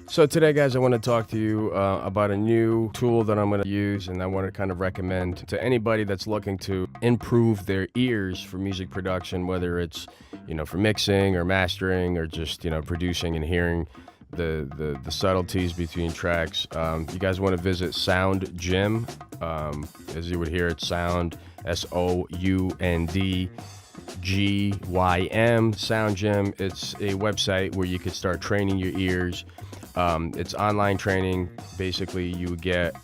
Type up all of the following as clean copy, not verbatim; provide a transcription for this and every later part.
So today, guys, I want to talk to you about a new tool that I'm going to use, and I want to kind of recommend to anybody that's looking to improve their ears for music production, whether it's, for mixing or mastering or just, producing and hearing the subtleties between tracks. You guys want to visit Sound Gym, as you would hear it, Sound, SOUND GYM, Sound Gym. It's a website where you could start training your ears. It's online training. Basically, you get,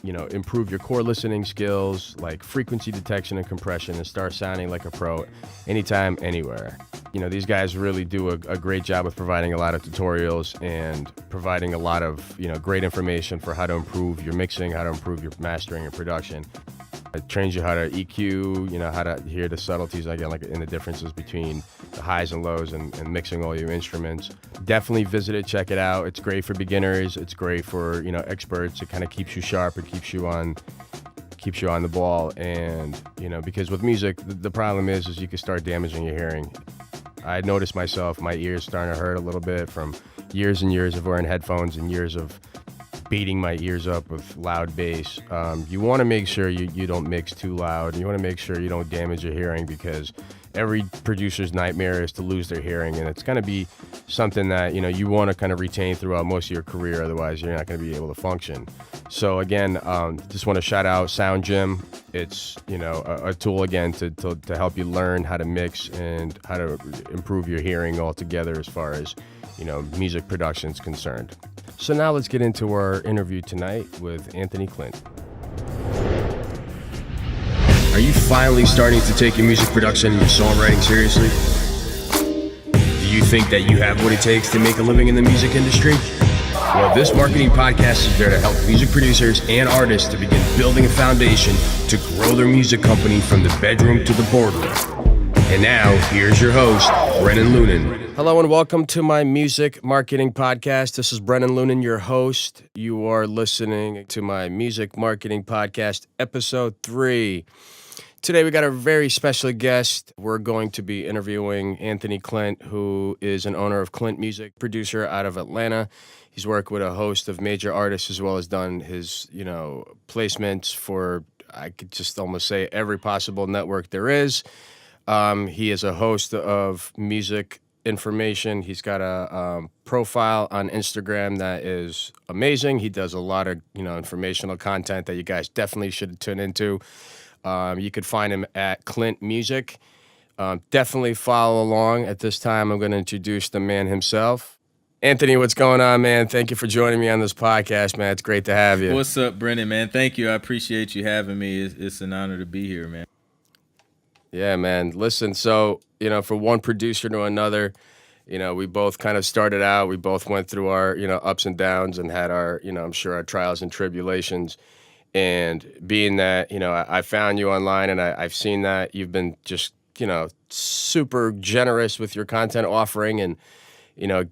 improve your core listening skills like frequency detection and compression and start sounding like a pro anytime, anywhere. These guys really do a great job with providing a lot of tutorials and providing a lot of, great information for how to improve your mixing, how to improve your mastering and production. It trains you how to EQ, how to hear the subtleties, again, like in the differences between the highs and lows and mixing all your instruments. Definitely visit it, check it out. It's great for beginners. It's great for, experts. It kind of keeps you sharp. It keeps you on the ball. And, because with music, the problem is you can start damaging your hearing. I noticed myself, my ears starting to hurt a little bit from years and years of wearing headphones and years of beating my ears up with loud bass. You want to make sure you don't mix too loud. You want to make sure you don't damage your hearing, because every producer's nightmare is to lose their hearing, and it's going to be something that you want to kind of retain throughout most of your career. Otherwise, you're not going to be able to function. So again, just want to shout out Sound Gym. It's a tool again to help you learn how to mix and how to improve your hearing altogether as far as music production is concerned. So now let's get into our interview tonight with Anthony Clint. Are you finally starting to take your music production and your songwriting seriously? Do you think that you have what it takes to make a living in the music industry? Well, this marketing podcast is there to help music producers and artists to begin building a foundation to grow their music company from the bedroom to the boardroom. And now, here's your host, Brennan Lunan. Hello and welcome to my music marketing podcast. This is Brennan Lunan, your host. You are listening to my music marketing podcast, episode 3. Today we got a very special guest. We're going to be interviewing Anthony Clint, who is an owner of Clint Music, producer out of Atlanta. He's worked with a host of major artists as well as done his, placements for, I could just almost say, every possible network there is. He is a host of music information. He's got a profile on Instagram that is amazing. He does a lot of, informational content that you guys definitely should tune into. You could find him at Clint Music. Definitely follow along. At this time, I'm going to introduce the man himself. Anthony, what's going on, man? Thank you for joining me on this podcast, man. It's great to have you. What's up, Brennan, man? Thank you. I appreciate you having me. It's an honor to be here, man. Yeah, man. Listen, so, from one producer to another, we both kind of started out. We both went through our, ups and downs and had our, I'm sure our trials and tribulations. And being that, I found you online and I've seen that you've been just, super generous with your content offering and,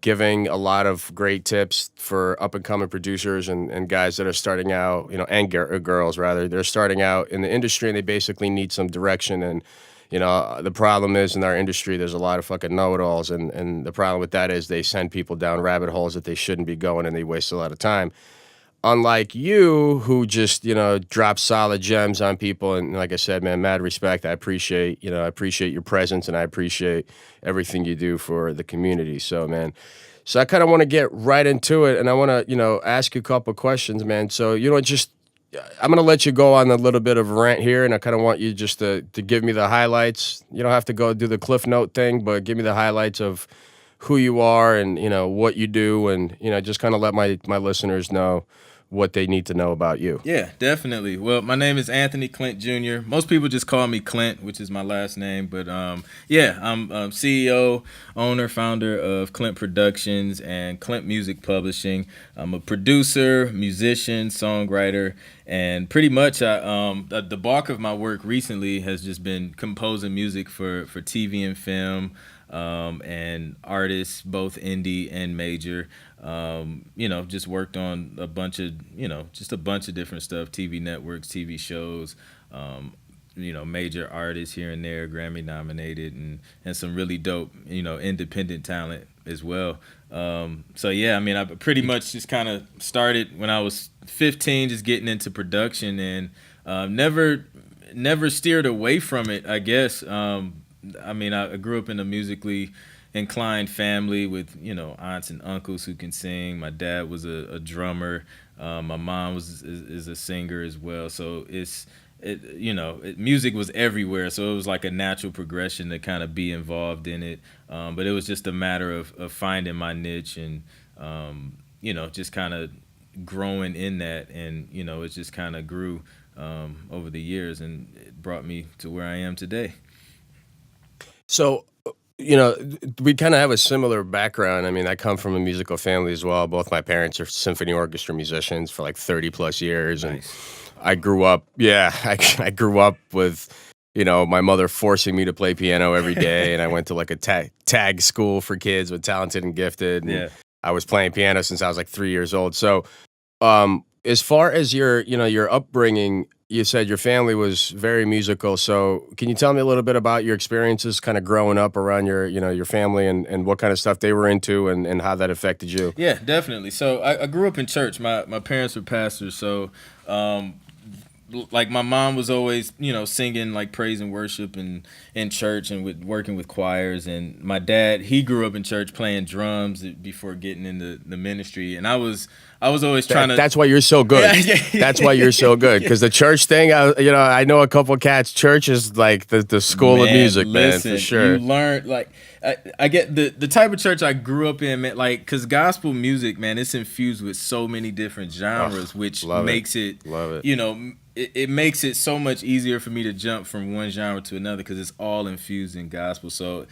giving a lot of great tips for up-and-coming producers and guys that are starting out, and girls, rather. They're starting out in the industry and they basically need some direction. And, the problem is in our industry, there's a lot of fucking know-it-alls. And the problem with that is they send people down rabbit holes that they shouldn't be going and they waste a lot of time. Unlike you, who just, drop solid gems on people. And like I said, man, mad respect. I appreciate your presence and I appreciate everything you do for the community. So, man, I kind of want to get right into it and I want to, ask you a couple questions, man. So, I'm going to let you go on a little bit of a rant here and I kind of want you just to give me the highlights. You don't have to go do the Cliff Note thing, but give me the highlights of who you are and, what you do and, just kind of let my listeners know what they need to know about you. Yeah, definitely. Well, my name is Anthony Clint Jr. Most people just call me Clint, which is my last name. But I'm CEO, owner, founder of Clint Productions and Clint Music Publishing. I'm a producer, musician, songwriter, and pretty much the bulk of my work recently has just been composing music for TV and film. And artists, both indie and major. Just worked on a bunch of different stuff, TV networks, TV shows, major artists here and there, Grammy nominated, and some really dope, independent talent as well. So yeah, I mean, I pretty much just kind of started when I was 15, just getting into production, and never steered away from it, I guess. I mean, I grew up in a musically inclined family with aunts and uncles who can sing. My dad was a drummer. My mom is a singer as well. So music was everywhere. So it was like a natural progression to kind of be involved in it. But it was just a matter of finding my niche and just kind of growing in that, and it just kind of grew over the years, and it brought me to where I am today. So, we kind of have a similar background. I mean, I come from a musical family as well. Both my parents are symphony orchestra musicians for like 30 plus years. And Nice. I grew up, yeah, I grew up with, my mother forcing me to play piano every day. And I went to like a tag school for kids with talented and gifted. And Yeah. I was playing piano since I was like 3 years old. So, as far as your upbringing, you said your family was very musical. So can you tell me a little bit about your experiences kind of growing up around your family and what kind of stuff they were into and how that affected you? Yeah, definitely. So I grew up in church. My parents were pastors, so um, like my mom was always singing like praise and worship and in church and working with choirs, and my dad, he grew up in church playing drums before getting into the ministry, and I was always trying to. That's why you're so good. That's why you're so good. Because the church thing, I know a couple cats. Church is like the school of music, listen, man, for sure. You learn like I get the type of church I grew up in, man. Like, cause gospel music, man, it's infused with so many different genres, which makes it. Love it. It makes it so much easier for me to jump from one genre to another because it's all infused in gospel. So,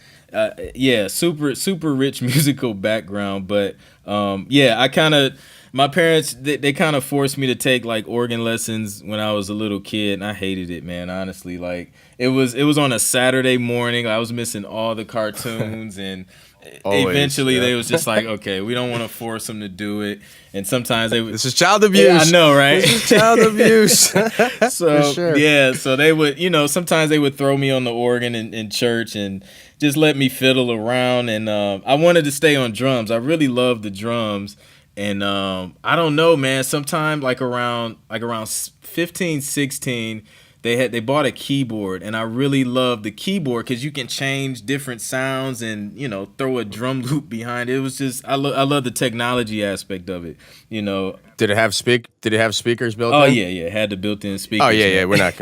yeah, super rich musical background. But my parents, they kind of forced me to take like organ lessons when I was a little kid, and I hated it, man. Honestly, like it was on a Saturday morning. I was missing all the cartoons, and eventually they was just like, okay, we don't want to force them to do it. And sometimes they would. This is child abuse. Yeah, I know, right? This is child abuse. So For sure. yeah, so they would, sometimes they would throw me on the organ in church and just let me fiddle around. And I wanted to stay on drums. I really loved the drums. And I don't know, man. Sometime like around 15, 16, they bought a keyboard, and I really loved the keyboard because you can change different sounds and throw a drum loop behind it. It was just I love the technology aspect of it. Did it have speakers built in? Oh yeah, it had the built-in speakers. Oh yeah. We're not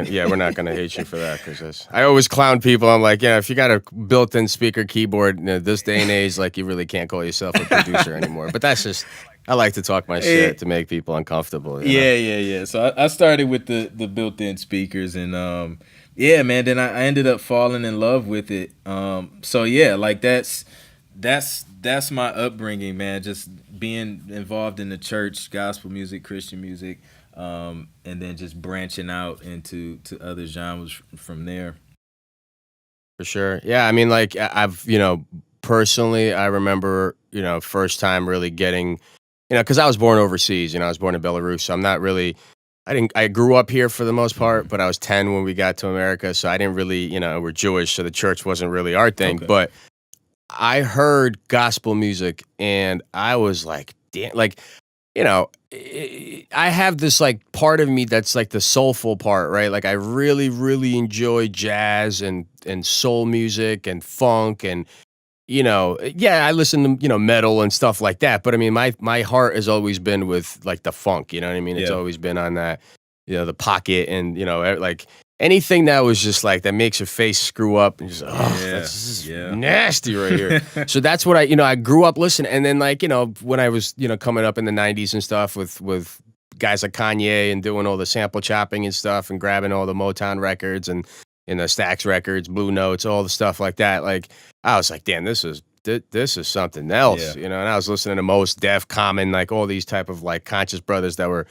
gonna hate you for that because I always clown people. I'm like, if you got a built-in speaker keyboard this day and age, like you really can't call yourself a producer anymore. But that's just. I like to talk my shit to make people uncomfortable. Yeah. So I started with the built-in speakers, and yeah, man. Then I ended up falling in love with it. So yeah, like that's my upbringing, man. Just being involved in the church, gospel music, Christian music, and then just branching out into other genres from there. For sure. Yeah, I mean, like I've personally, I remember first time really getting. Because I was born overseas. I was born in Belarus, so I'm not really. I grew up here for the most part, but I was 10 when we got to America, so I didn't really. We're Jewish, so the church wasn't really our thing. Okay. But I heard gospel music, and I was like, damn, like, I have this like part of me that's like the soulful part, right? Like I really, really enjoy jazz and soul music and funk and. I listen to, metal and stuff like that. But I mean, my heart has always been with like the funk, you know what I mean? It's always been on that, the pocket and, like anything that was just like, that makes your face screw up and just, that's nasty right here. So that's what I grew up listening. And then like, when I was, coming up in the 90s and stuff with guys like Kanye and doing all the sample chopping and stuff and grabbing all the Motown records and, Stax Records, Blue Notes, all the stuff like that. Like, I was like, damn, this is something else, And I was listening to Mos Def, Common, like all these type of like conscious brothers that were,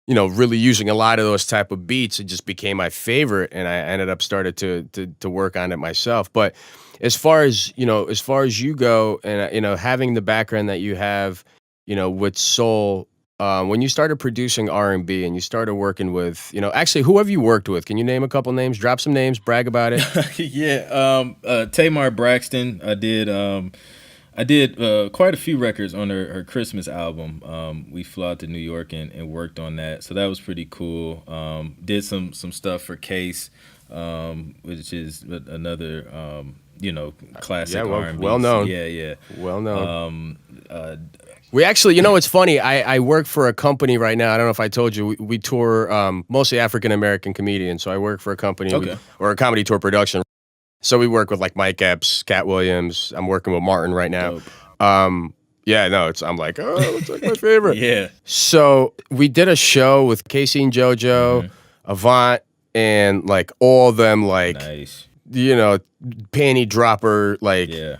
really using a lot of those type of beats. It just became my favorite, and I ended up started to work on it myself. But as far as you go, and having the background that you have, with soul, when you started producing R&B and you started working with, actually, who have you worked with? Can you name a couple names? Drop some names, brag about it. Yeah, Tamar Braxton. I did quite a few records on her Christmas album. We flew out to New York and worked on that, so that was pretty cool. Did some stuff for Case, which is another classic Yeah, R&B. well known. Yeah, yeah. Well known. We actually, it's funny. I work for a company right now. I don't know if I told you. We tour mostly African American comedians. So I work for a company Okay. or a comedy tour production. So we work with like Mike Epps, Cat Williams. I'm working with Martin right now. Dope. Yeah, no, I'm like, oh, it's like my favorite. Yeah. So we did a show with Casey and JoJo, Avant, and like all them like Nice. Panty dropper like Yeah.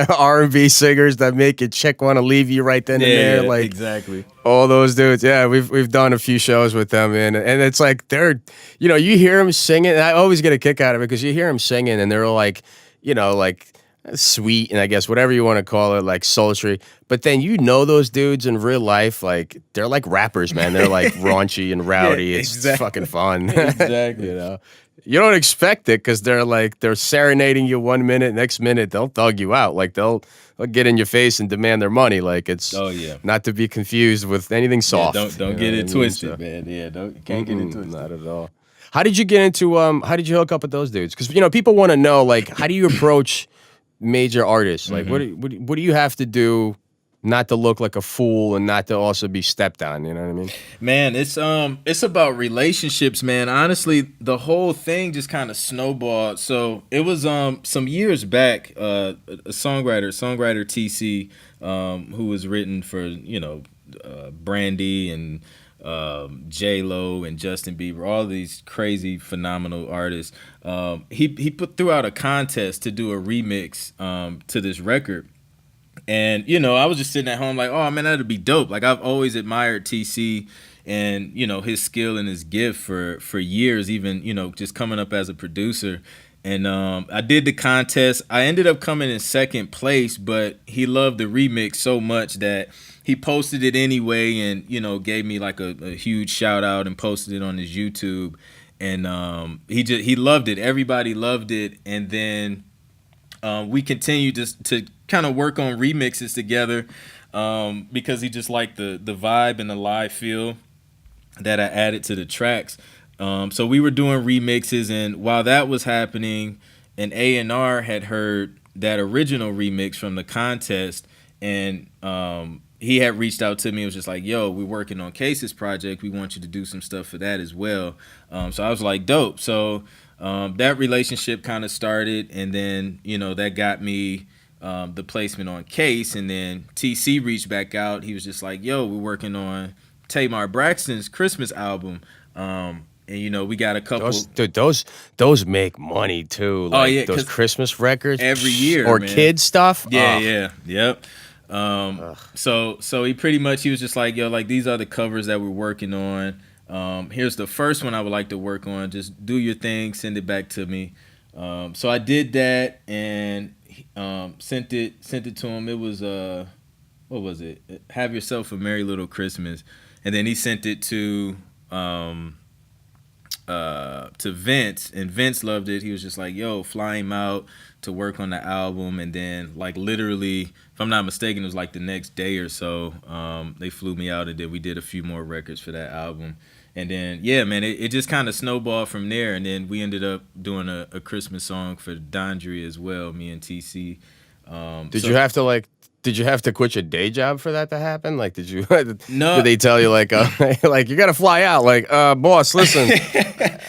R&B singers that make your chick want to leave you right then and there. Yeah, Like exactly. all those dudes. Yeah, we've done a few shows with them, and it's like they're, you hear them singing. And I always get a kick out of it because you hear them singing, and they're like, like sweet, and I guess whatever you want to call it, like sultry. But then those dudes in real life, like they're like rappers, man. They're like raunchy and rowdy. Yeah, It's exactly. fucking fun. Exactly. You don't expect it because they're serenading you 1 minute, next minute they'll thug you out. Like they'll get in your face and demand their money. Like it's not to be confused with anything soft. Yeah, don't get it twisted, man. Yeah, can't get it twisted. Not at all. How did you get into how did you hook up with those dudes? Because people want to know, like, how do you approach major artists? Like what do you have to do not to look like a fool and not to also be stepped on, you know what I mean? Man, it's about relationships, man. Honestly, the whole thing just kind of snowballed. So it was some years back, a songwriter TC, who was written for Brandy and J Lo and Justin Bieber, all these crazy phenomenal artists. He threw out a contest to do a remix to this record. And, I was just sitting at home like, oh, man, that'd be dope. Like, I've always admired TC and, his skill and his gift for years, even, just coming up as a producer. And I did the contest. I ended up coming in second place, but he loved the remix so much that he posted it anyway and, gave me like a huge shout out and posted it on his YouTube. And he loved it. Everybody loved it. And then we continued to kind of work on remixes together because he just liked the vibe and the live feel that I added to the tracks. So we were doing remixes, and while that was happening, an A&R had heard that original remix from the contest, and he had reached out to me and was just like, yo, we're working on Case's project. We want you to do some stuff for that as well. So I was like, dope. So that relationship kind of started, and then, that got me the placement on Case, and then TC reached back out. He was just like, yo, we're working on Tamar Braxton's Christmas album. And, we got a couple. Those make money too. Like those Christmas records every year, or man. Kid stuff. Yep. So he was just like, yo, like these are the covers that we're working on. Here's the first one I would like to work on. Just do your thing, send it back to me. So I did that and sent it to him. It was what was it? Have Yourself a Merry Little Christmas. And then he sent it to Vince, and Vince loved it. He was just like, yo, fly him out to work on the album. And then like literally, if I'm not mistaken, it was like the next day or so, they flew me out, and then we did a few more records for that album. And then, yeah, man, it just kind of snowballed from there. And then we ended up doing a Christmas song for Dondry as well, me and TC. Did you have to quit your day job for that to happen? Like, did you? No. Did they tell you like, like you got to fly out? Like, boss, listen,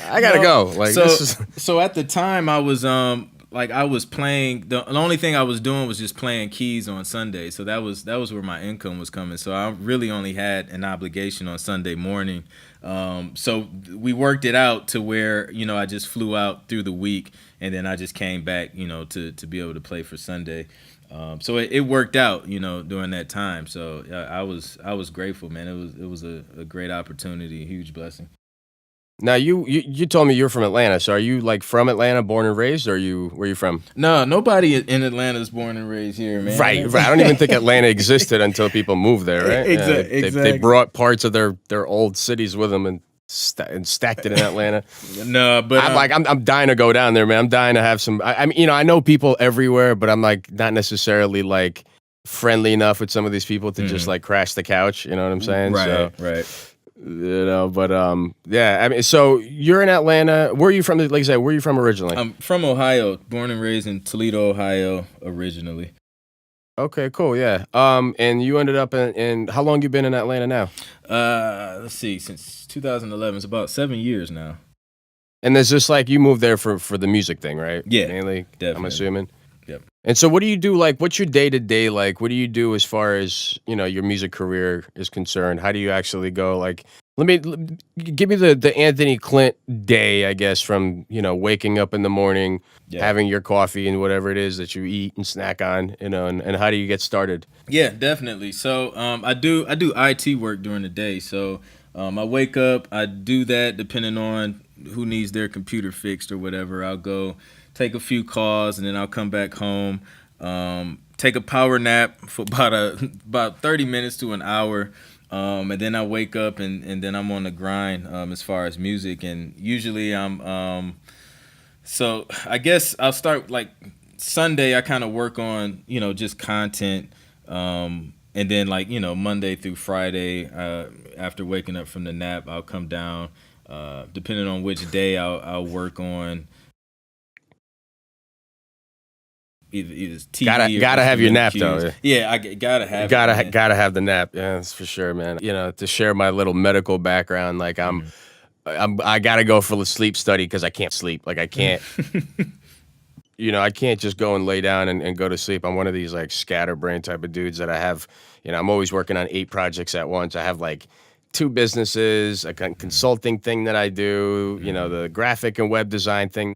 I gotta go. Like, so at the time I was I was playing. The only thing I was doing was just playing keys on Sunday. So that was where my income was coming. So I really only had an obligation on Sunday morning. So we worked it out to where, I just flew out through the week, and then I just came back, to be able to play for Sunday. So it worked out, during that time. So I was grateful, man. It was a great opportunity, a huge blessing. Now you told me you're from Atlanta, so are you like from Atlanta, born and raised, or where you from? No, nobody in Atlanta is born and raised here, man. Right, right. I don't even think Atlanta existed until people moved there, right? Yeah, they Exactly. brought parts of their old cities with them and stacked it in Atlanta. No, but I'm dying to go down there, man. I'm dying to have some. I mean, I know people everywhere, but I'm like not necessarily like friendly enough with some of these people to just like crash the couch. You know what I'm saying? right, So, right. but yeah. I mean, so you're in Atlanta. Where are you from? Like I said, where are you from originally? I'm from Ohio, born and raised in Toledo, Ohio, originally. Okay, cool. Yeah. And you ended up in how long you been in Atlanta now? Let's see, since 2011, it's about 7 years now. And there's just like you moved there for the music thing, right? Yeah, Mainly, definitely. I'm assuming. Yep. And so what do you do, like, what's your day-to-day like? What do you do as far as, your music career is concerned? How do you actually go, like, give me the Anthony Clint day, I guess, from, waking up in the morning, having your coffee and whatever it is that you eat and snack on, and how do you get started? Yeah, definitely. So I do IT work during the day. So I wake up, I do that depending on who needs their computer fixed or whatever. I'll go take a few calls, and then I'll come back home, take a power nap for about 30 minutes to an hour, and then I wake up, and then I'm on the grind as far as music. And usually so I guess I'll start like Sunday. I kind of work on just content, and then like Monday through Friday, after waking up from the nap, I'll come down. Depending on which day, I'll work on either TV. Gotta have your nap though. Yeah, I gotta have. Gotta have the nap. Yeah, that's for sure, man. To share my little medical background, like I gotta go for the sleep study because I can't sleep. Like I can't. I can't just go and lay down and go to sleep. I'm one of these like scatterbrain type of dudes that I have. I'm always working on 8 projects at once. I have like 2 businesses, a consulting thing that I do. The graphic and web design thing.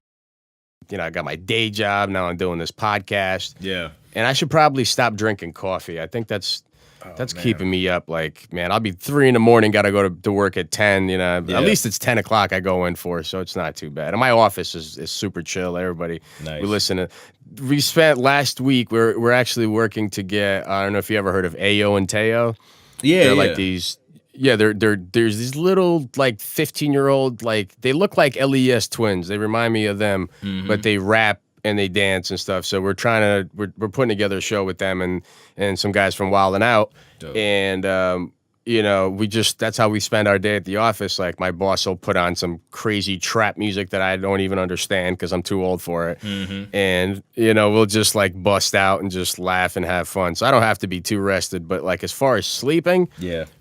I got my day job. Now I'm doing this podcast. Yeah. And I should probably stop drinking coffee. I think that's keeping me up. Like, man, I'll be 3 a.m, got to go to work at 10, At least it's 10 o'clock I go in for, so it's not too bad. And my office is super chill. Everybody, nice. We spent last week, we're actually working to get, I don't know if you ever heard of Ayo and Teo. Yeah. They're like these. Yeah, there's these little like 15-year-old, like they look like LES twins. They remind me of them, but they rap and they dance and stuff. So we're putting together a show with them and some guys from Wild 'N Out. Dope. And that's how we spend our day at the office. Like my boss will put on some crazy trap music that I don't even understand because I'm too old for it. And, we'll just like bust out and just laugh and have fun. So I don't have to be too rested. But like as far as sleeping,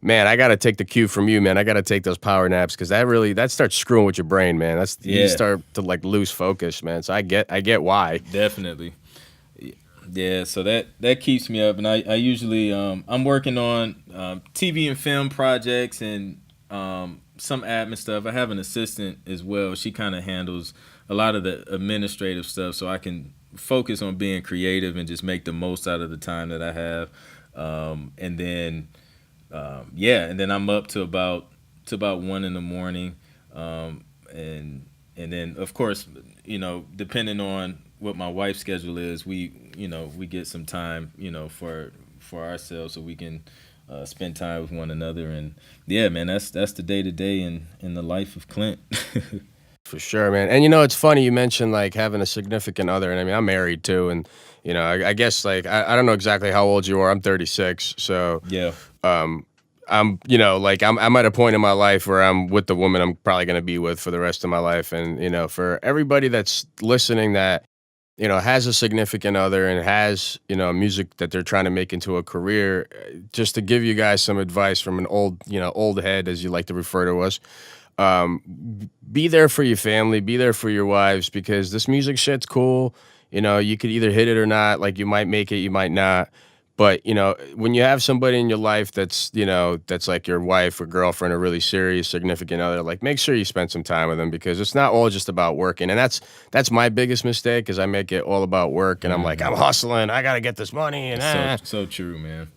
man, I got to take the cue from you, man. I got to take those power naps because that starts screwing with your brain, man. You start to like lose focus, man. So I get why. Definitely. Yeah, so that keeps me up, and I usually I'm working on TV and film projects and some admin stuff. I have an assistant as well. She kind of handles a lot of the administrative stuff, so I can focus on being creative and just make the most out of the time that I have. And then I'm up to about 1 a.m, and then of course depending on what my wife's schedule is, we get some time, for ourselves so we can spend time with one another. And yeah, man, that's the day to day in the life of Clint. For sure, man. And it's funny you mentioned like having a significant other, and I mean I'm married too, and I guess like I don't know exactly how old you are. I'm 36, so yeah. I'm I'm at a point in my life where I'm with the woman I'm probably going to be with for the rest of my life. And for everybody that's listening that has a significant other and has music that they're trying to make into a career, just to give you guys some advice from an old head, as you like to refer to us. Be there for your family, be there for your wives, because this music shit's cool. You could either hit it or not. Like you might make it, you might not. But, when you have somebody in your life that's like your wife or girlfriend or really serious significant other, like make sure you spend some time with them, because it's not all just about working. And that's my biggest mistake, because I make it all about work and I'm like, I'm hustling, I got to get this money. And so true, man.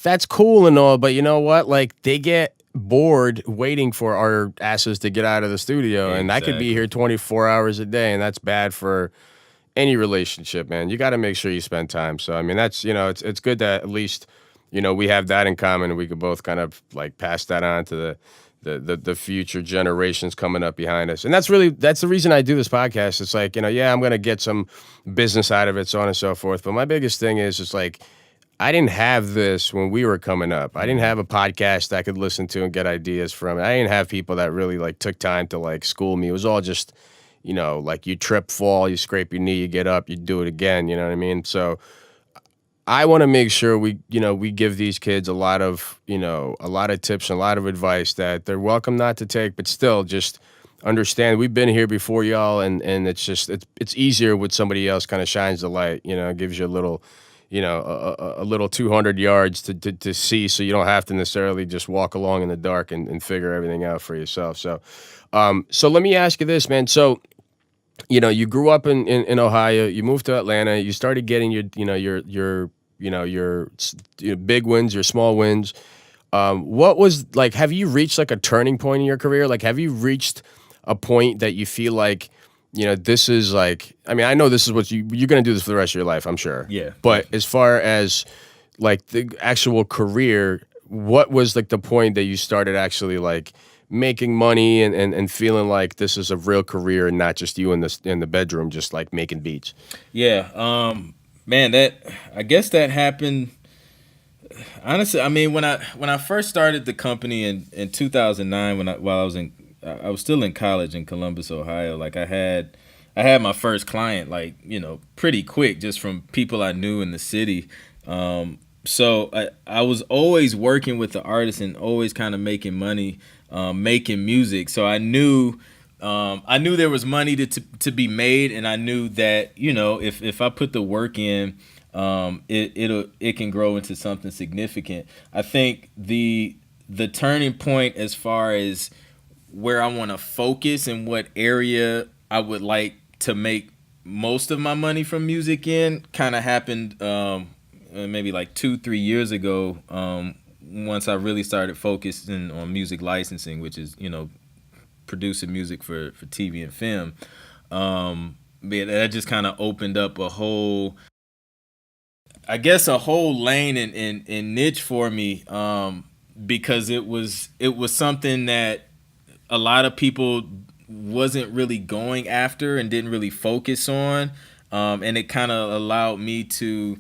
That's cool and all, but you know what? Like they get bored waiting for our asses to get out of the studio, and I could be here 24 hours a day, and that's bad for any relationship, man. You got to make sure you spend time. So I mean, that's, it's good that at least, we have that in common, and we could both kind of like pass that on to the future generations coming up behind us. And that's the reason I do this podcast. It's like, yeah, I'm gonna get some business out of it, so on and so forth. But my biggest thing is just like, I didn't have this when we were coming up. I didn't have a podcast I could listen to and get ideas from. I didn't have people that really like took time to like school me. It was all just, like you trip, fall, you scrape your knee, you get up, you do it again. You know what I mean? So I want to make sure we give these kids a lot of tips and a lot of advice that they're welcome not to take, but still just understand we've been here before y'all, and it's just it's easier with somebody else kind of shines the light, gives you a little, a little 200 yards to see, so you don't have to necessarily just walk along in the dark and figure everything out for yourself. So, so let me ask you this, man. So, you grew up in Ohio, you moved to Atlanta, you started getting your big wins, your small wins. What was like, have you reached like a turning point in your career? Like, have you reached a point that you feel like, this is like, I mean, I know this is what you're going to do this for the rest of your life, I'm sure. Yeah. But as far as like the actual career, what was like the point that you started actually like making money and feeling like this is a real career and not just you in the bedroom, just like making beats? Yeah. Man, I guess that happened. Honestly, I mean, when I first started the company in 2009, I was still in college in Columbus, Ohio. Like I had my first client, like, pretty quick, just from people I knew in the city. So I was always working with the artists and always kind of making money, making music. So I knew there was money to be made, and I knew that, if I put the work in, it can grow into something significant. I think the turning point as far as where I want to focus and what area I would like to make most of my money from music in kind of happened maybe like 2-3 years ago, once I really started focusing on music licensing, which is, producing music for TV and film. That just kind of opened up a whole lane and niche for me, because it was something that a lot of people wasn't really going after and didn't really focus on, and it kind of allowed me to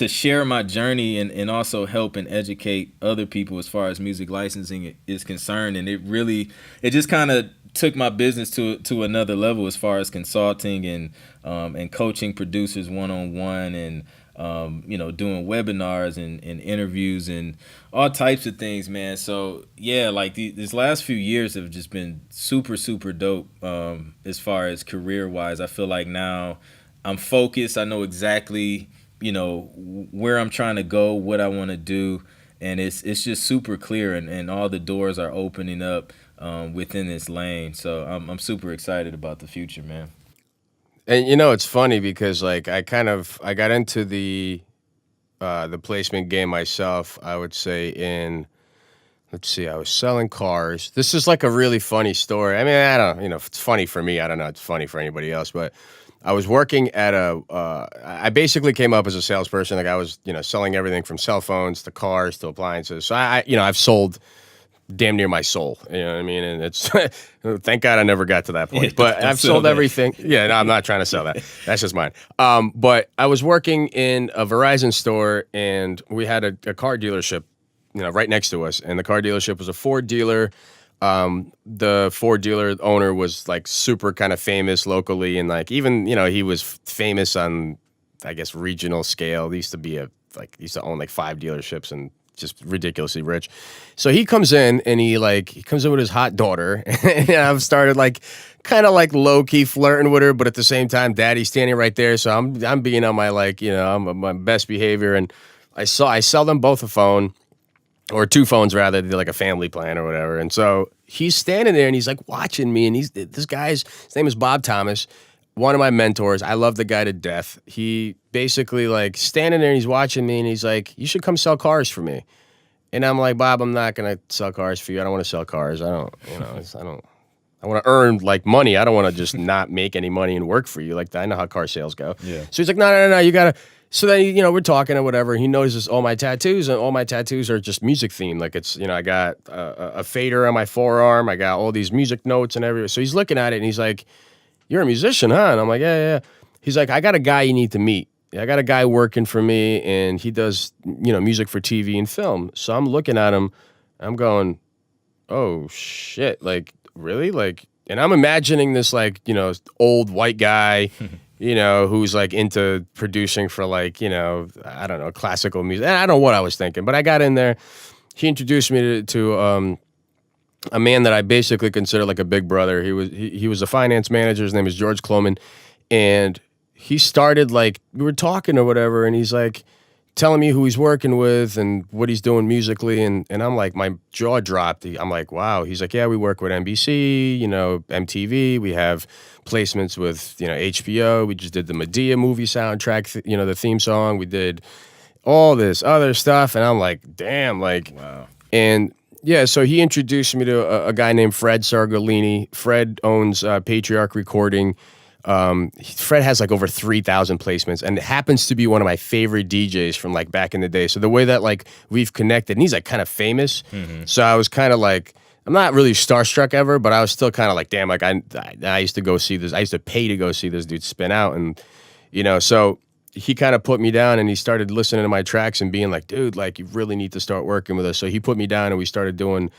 share my journey and also help and educate other people as far as music licensing is concerned. And it just kind of took my business to another level as far as consulting and coaching producers one-on-one, and doing webinars and interviews and all types of things, man. So yeah, like these last few years have just been super, super dope, as far as career wise. I feel like now I'm focused. I know exactly, where I'm trying to go, what I want to do. And it's just super clear, and all the doors are opening up within this lane. So I'm super excited about the future, man. And it's funny because like I got into the placement game myself. I would say I was selling cars. This is like a really funny story. I mean, I don't, if it's funny for me, I don't know. It's funny for anybody else, but I was working at I basically came up as a salesperson. Like I was, selling everything from cell phones to cars to appliances. So I've sold damn near my soul, you know what I mean? And it's, thank God I never got to that point, but I've sold everything. Yeah, no, I'm not trying to sell that. That's just mine. But I was working in a Verizon store, and we had a car dealership, right next to us. And the car dealership was a Ford dealer. The Ford dealer owner was like super kind of famous locally. And like, even, he was famous on, I guess, regional scale. He used to own like 5 dealerships and just ridiculously rich. So he comes in and he comes in with his hot daughter, and I've started like kind of like low key flirting with her, but at the same time, daddy's standing right there. So I'm being on my I'm on my best behavior. And I sell them both a phone, or 2 phones rather. They're like a family plan or whatever. And so he's standing there and he's like watching me, and his name is Bob Thomas, one of my mentors. I love the guy to death. He basically like standing there and he's watching me, and he's like, "You should come sell cars for me." And I'm like, Bob, I'm not gonna sell cars for you. I don't want to sell cars. I don't, you know, I don't. I want to earn like money. I don't want to just not make any money and work for you. Like I know how car sales go. Yeah. So he's like, no, you gotta. So then you know we're talking or whatever. He notices all my tattoos, and all my tattoos are just music themed. Like it's I got a fader on my forearm. I got all these music notes and everything. So he's looking at it and he's like, "You're a musician, huh?" And I'm like, "Yeah." He's like, "I got a guy you need to meet. I got a guy working for me, and he does music for TV and film." So I'm looking at him. I'm going, "Oh shit!" Like really, like, and I'm imagining this like old white guy, who's like into producing for like I don't know, classical music. And I don't know what I was thinking, but I got in there. He introduced me to a man that I basically consider like a big brother. He was a finance manager. His name is George Kloman, and he started like we were talking or whatever, and he's like telling me who he's working with and what he's doing musically, and I'm like my jaw dropped. I'm like, wow. He's like, yeah, we work with NBC, MTV. We have placements with HBO. We just did the Medea movie soundtrack, the theme song. We did all this other stuff, and I'm like, damn, like, Wow. and yeah, so he introduced me to a guy named Fred Sargolini. Fred owns Patriarch Recording. Fred has like over 3,000 placements and happens to be one of my favorite DJs from like back in the day. So the way that like we've connected, and he's like kind of famous. So I was kind of like, I'm not really starstruck ever, but I was still kind of like, damn, like I used to go see this. I used to pay to go see this dude spin out. And, so he kind of put me down and he started listening to my tracks and being like, dude, like you really need to start working with us. So he put me down and we started doing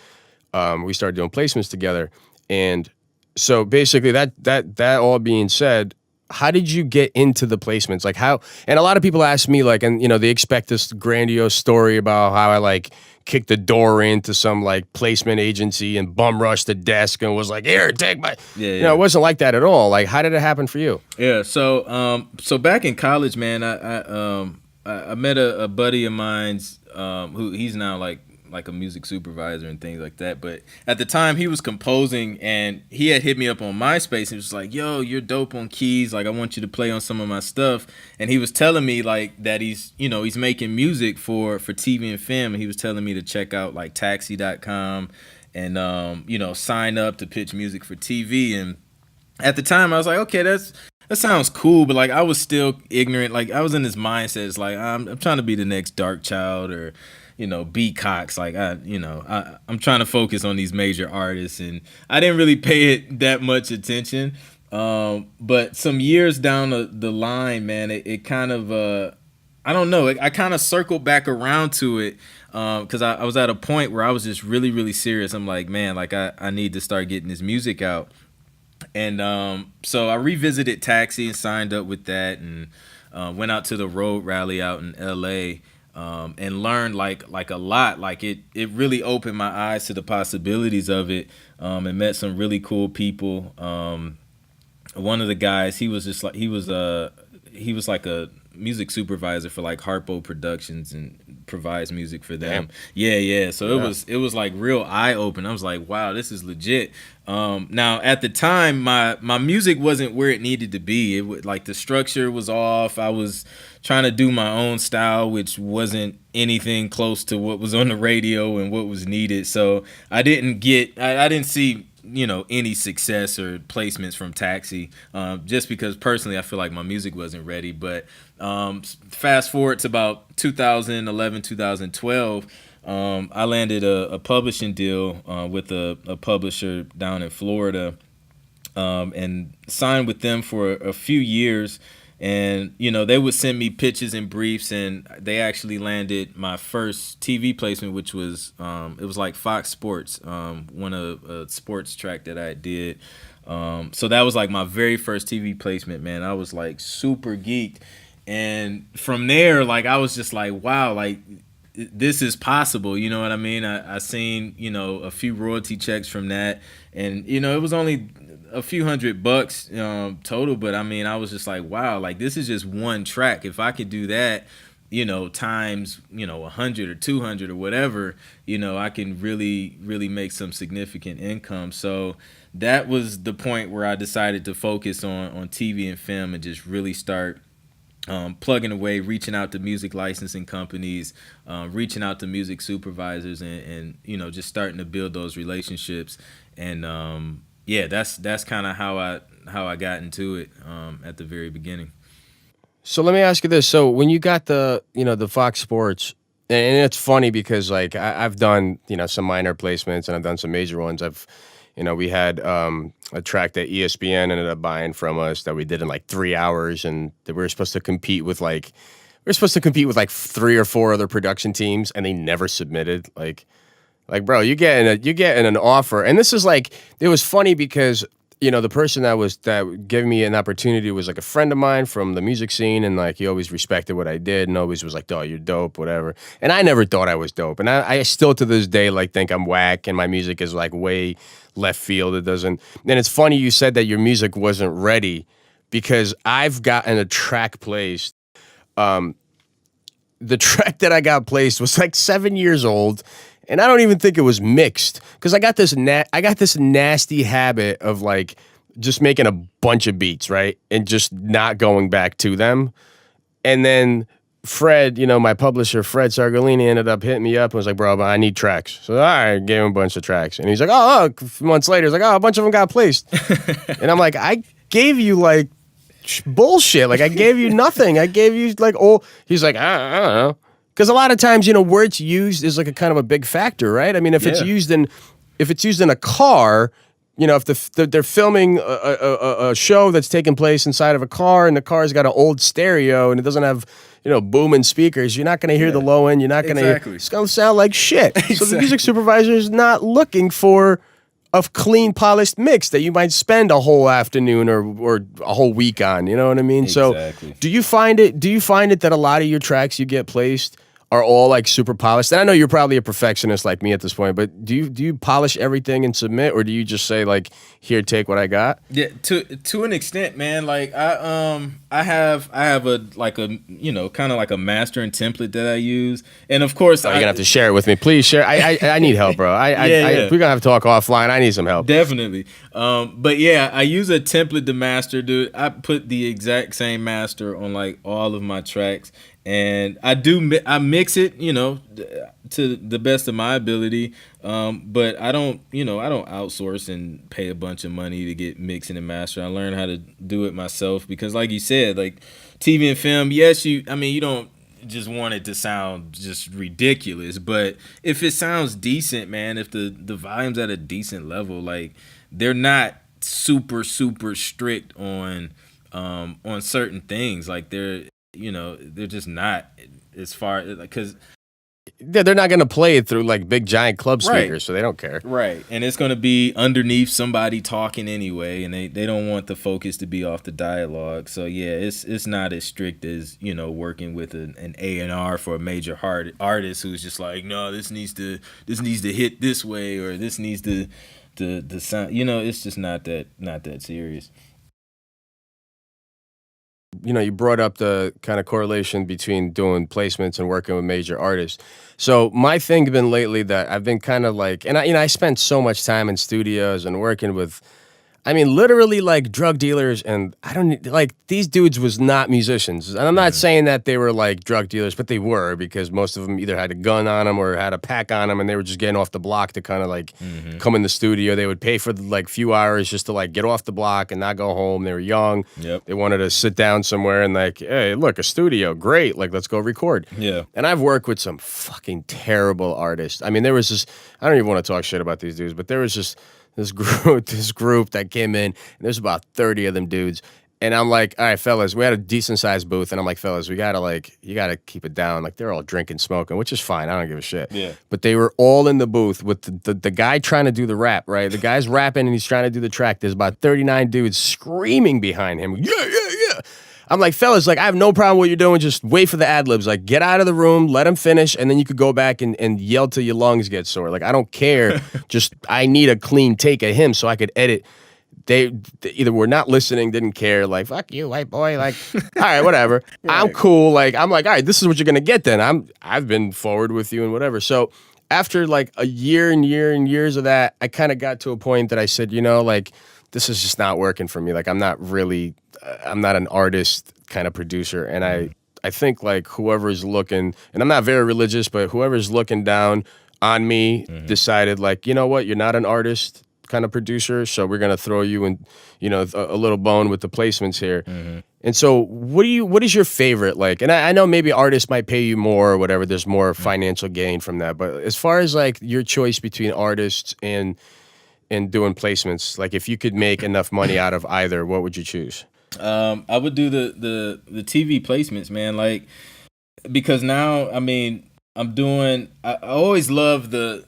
placements together. And so basically that all being said, how did you get into the placements? Like how, and a lot of people ask me like, and they expect this grandiose story about how I like kicked the door into some like placement agency and bum rushed the desk and was like, here, take my, Yeah. it wasn't like that at all. Like, how did it happen for you? Yeah. So back in college, man, I met a buddy of mine's who he's now like a music supervisor and things like that. But at the time he was composing and he had hit me up on MySpace and was like, yo, you're dope on keys. Like I want you to play on some of my stuff. And he was telling me like that he's making music for TV and film. And he was telling me to check out like taxi.com and, sign up to pitch music for TV. And at the time I was like, okay, that sounds cool, but like I was still ignorant. Like I was in this mindset. It's like I'm trying to be the next Dark Child or B Cox. Like I'm trying to focus on these major artists, and I didn't really pay it that much attention. But some years down the line, man, it kind of I don't know. I kind of circled back around to it because I was at a point where I was just really, really serious. I'm like, man, like I need to start getting this music out. And so I revisited Taxi and signed up with that and went out to the road rally out in LA and learned like a lot. Like it really opened my eyes to the possibilities of it and met some really cool people. One of the guys, he was like a music supervisor for like Harpo Productions and provides music for them. Damn. Yeah. So it was like real eye opening. I was like, wow, this is legit. Now at the time, my music wasn't where it needed to be. Like the structure was off. I was trying to do my own style, which wasn't anything close to what was on the radio and what was needed. So I didn't see any success or placements from Taxi, just because personally I feel like my music wasn't ready. But fast forward to about 2011, 2012, I landed a publishing deal with a publisher down in Florida and signed with them for a few years. And, they would send me pitches and briefs, and they actually landed my first TV placement, which was, it was like Fox Sports, one of a sports track that I did. So that was like my very first TV placement, man. I was like super geeked. And from there, like, I was just like, wow, like this is possible. You know what I mean? I seen, a few royalty checks from that, and, it was only a few $100 total, but I mean, I was just like, wow, like this is just one track. If I could do that, times 100 or 200 or whatever, I can really make some significant income. So that was the point where I decided to focus on TV and film and just really start plugging away, reaching out to music licensing companies, reaching out to music supervisors, and just starting to build those relationships. And yeah, that's kind of how I got into it at the very beginning. So let me ask you this. So when you got the Fox Sports, and it's funny because like I've done, some minor placements and I've done some major ones. We had a track that ESPN ended up buying from us that we did in like 3 hours, and that we were supposed to compete with like 3 or 4 other production teams, and they never submitted. Like, bro, you're getting an offer, and this is like, it was funny because the person that gave me an opportunity was like a friend of mine from the music scene, and like he always respected what I did, and always was like, "Oh, you're dope," whatever. And I never thought I was dope, and I still to this day like think I'm whack, and my music is like way left field. It doesn't. And it's funny you said that your music wasn't ready, because I've gotten a track placed. The track that I got placed was like 7 years old, and I don't even think it was mixed, because I got this nasty habit of like just making a bunch of beats, right, and just not going back to them. And then Fred, my publisher, Fred Sargolini, ended up hitting me up and was like, "Bro, I need tracks." So all right, gave him a bunch of tracks, and he's like, "Oh, a few months later, he's like, oh, a bunch of them got placed," and I'm like, "I gave you like bullshit. Like I gave you nothing. I gave you like He's like, I don't know, because a lot of times where it's used is like a kind of a big factor, right? I mean, if it's used in a car, if they're filming a show that's taking place inside of a car, and the car's got an old stereo and it doesn't have booming speakers, you're not going to hear the low end. You're not going to. It's going to sound like shit. Exactly. So the music supervisor is not looking for a clean, polished mix that you might spend a whole afternoon or a whole week on. You know what I mean? Exactly. So do you find it that a lot of your tracks you get placed are all like super polished? And I know you're probably a perfectionist like me at this point, but do you polish everything and submit, or do you just say like, "Here, take what I got"? Yeah, to an extent, man. Like I have a like a kind of like a mastering template that I use, and of course you're gonna have to share it with me, please. Share. I need help, bro. We're gonna have to talk offline. I need some help. Definitely. But yeah, I use a template to master, dude. I put the exact same master on like all of my tracks. And I mix it, to the best of my ability. But I don't outsource and pay a bunch of money to get mixing and master. I learned how to do it myself, because like you said, like TV and film, yes, you don't just want it to sound just ridiculous, but if it sounds decent, man, if the volume's at a decent level, like they're not super strict on certain things. Like they're just not, as far because they're not going to play it through like big giant club speakers, right. So they don't care. Right. And it's going to be underneath somebody talking anyway, and they don't want the focus to be off the dialogue. So yeah, it's not as strict as, working with an A&R for a major artist who's just like, "No, this needs to hit this way, or this needs to sound," it's just not that serious. You brought up the kind of correlation between doing placements and working with major artists. So my thing has been lately that I've been kind of like, and I spent so much time in studios and working with, literally like drug dealers, and I don't like, these dudes was not musicians. And I'm not saying that they were like drug dealers, but they were, because most of them either had a gun on them or had a pack on them, and they were just getting off the block to kind of like come in the studio. They would pay for like few hours just to like get off the block and not go home. They were young. Yep. They wanted to sit down somewhere and like, "Hey, look, a studio, great. Like, let's go record." Yeah. And I've worked with some fucking terrible artists. There was this, I don't even want to talk shit about these dudes, but there was just this group that came in, and there's about 30 of them dudes. And I'm like, "All right, fellas," we had a decent sized booth, and I'm like, "Fellas, you gotta keep it down." Like, they're all drinking, smoking, which is fine. I don't give a shit. Yeah. But they were all in the booth with the guy trying to do the rap, right? The guy's rapping and he's trying to do the track. There's about 39 dudes screaming behind him. Yeah. I'm like, "Fellas, like, I have no problem with what you're doing. Just wait for the ad-libs. Like, get out of the room, let him finish, and then you could go back and yell till your lungs get sore. Like, I don't care. Just, I need a clean take of him so I could edit." They either were not listening, didn't care, like, "Fuck you, white boy." Like, all right, whatever. Right. I'm cool. Like, I'm like, all right, this is what you're going to get then. I've been forward with you and whatever. So after like a year and years of that, I kind of got to a point that I said, like, this is just not working for me. Like, I'm not an artist kind of producer. And I think like whoever's looking, and I'm not very religious, but whoever's looking down on me decided like, you know what, you're not an artist kind of producer, so we're gonna throw you in, a little bone with the placements here. And so what is your favorite, like, and I know maybe artists might pay you more or whatever, there's more financial gain from that, but as far as like your choice between artists and doing placements, like if you could make enough money out of either, what would you choose? I would do the TV placements, man. Like, because now, I mean, I always love the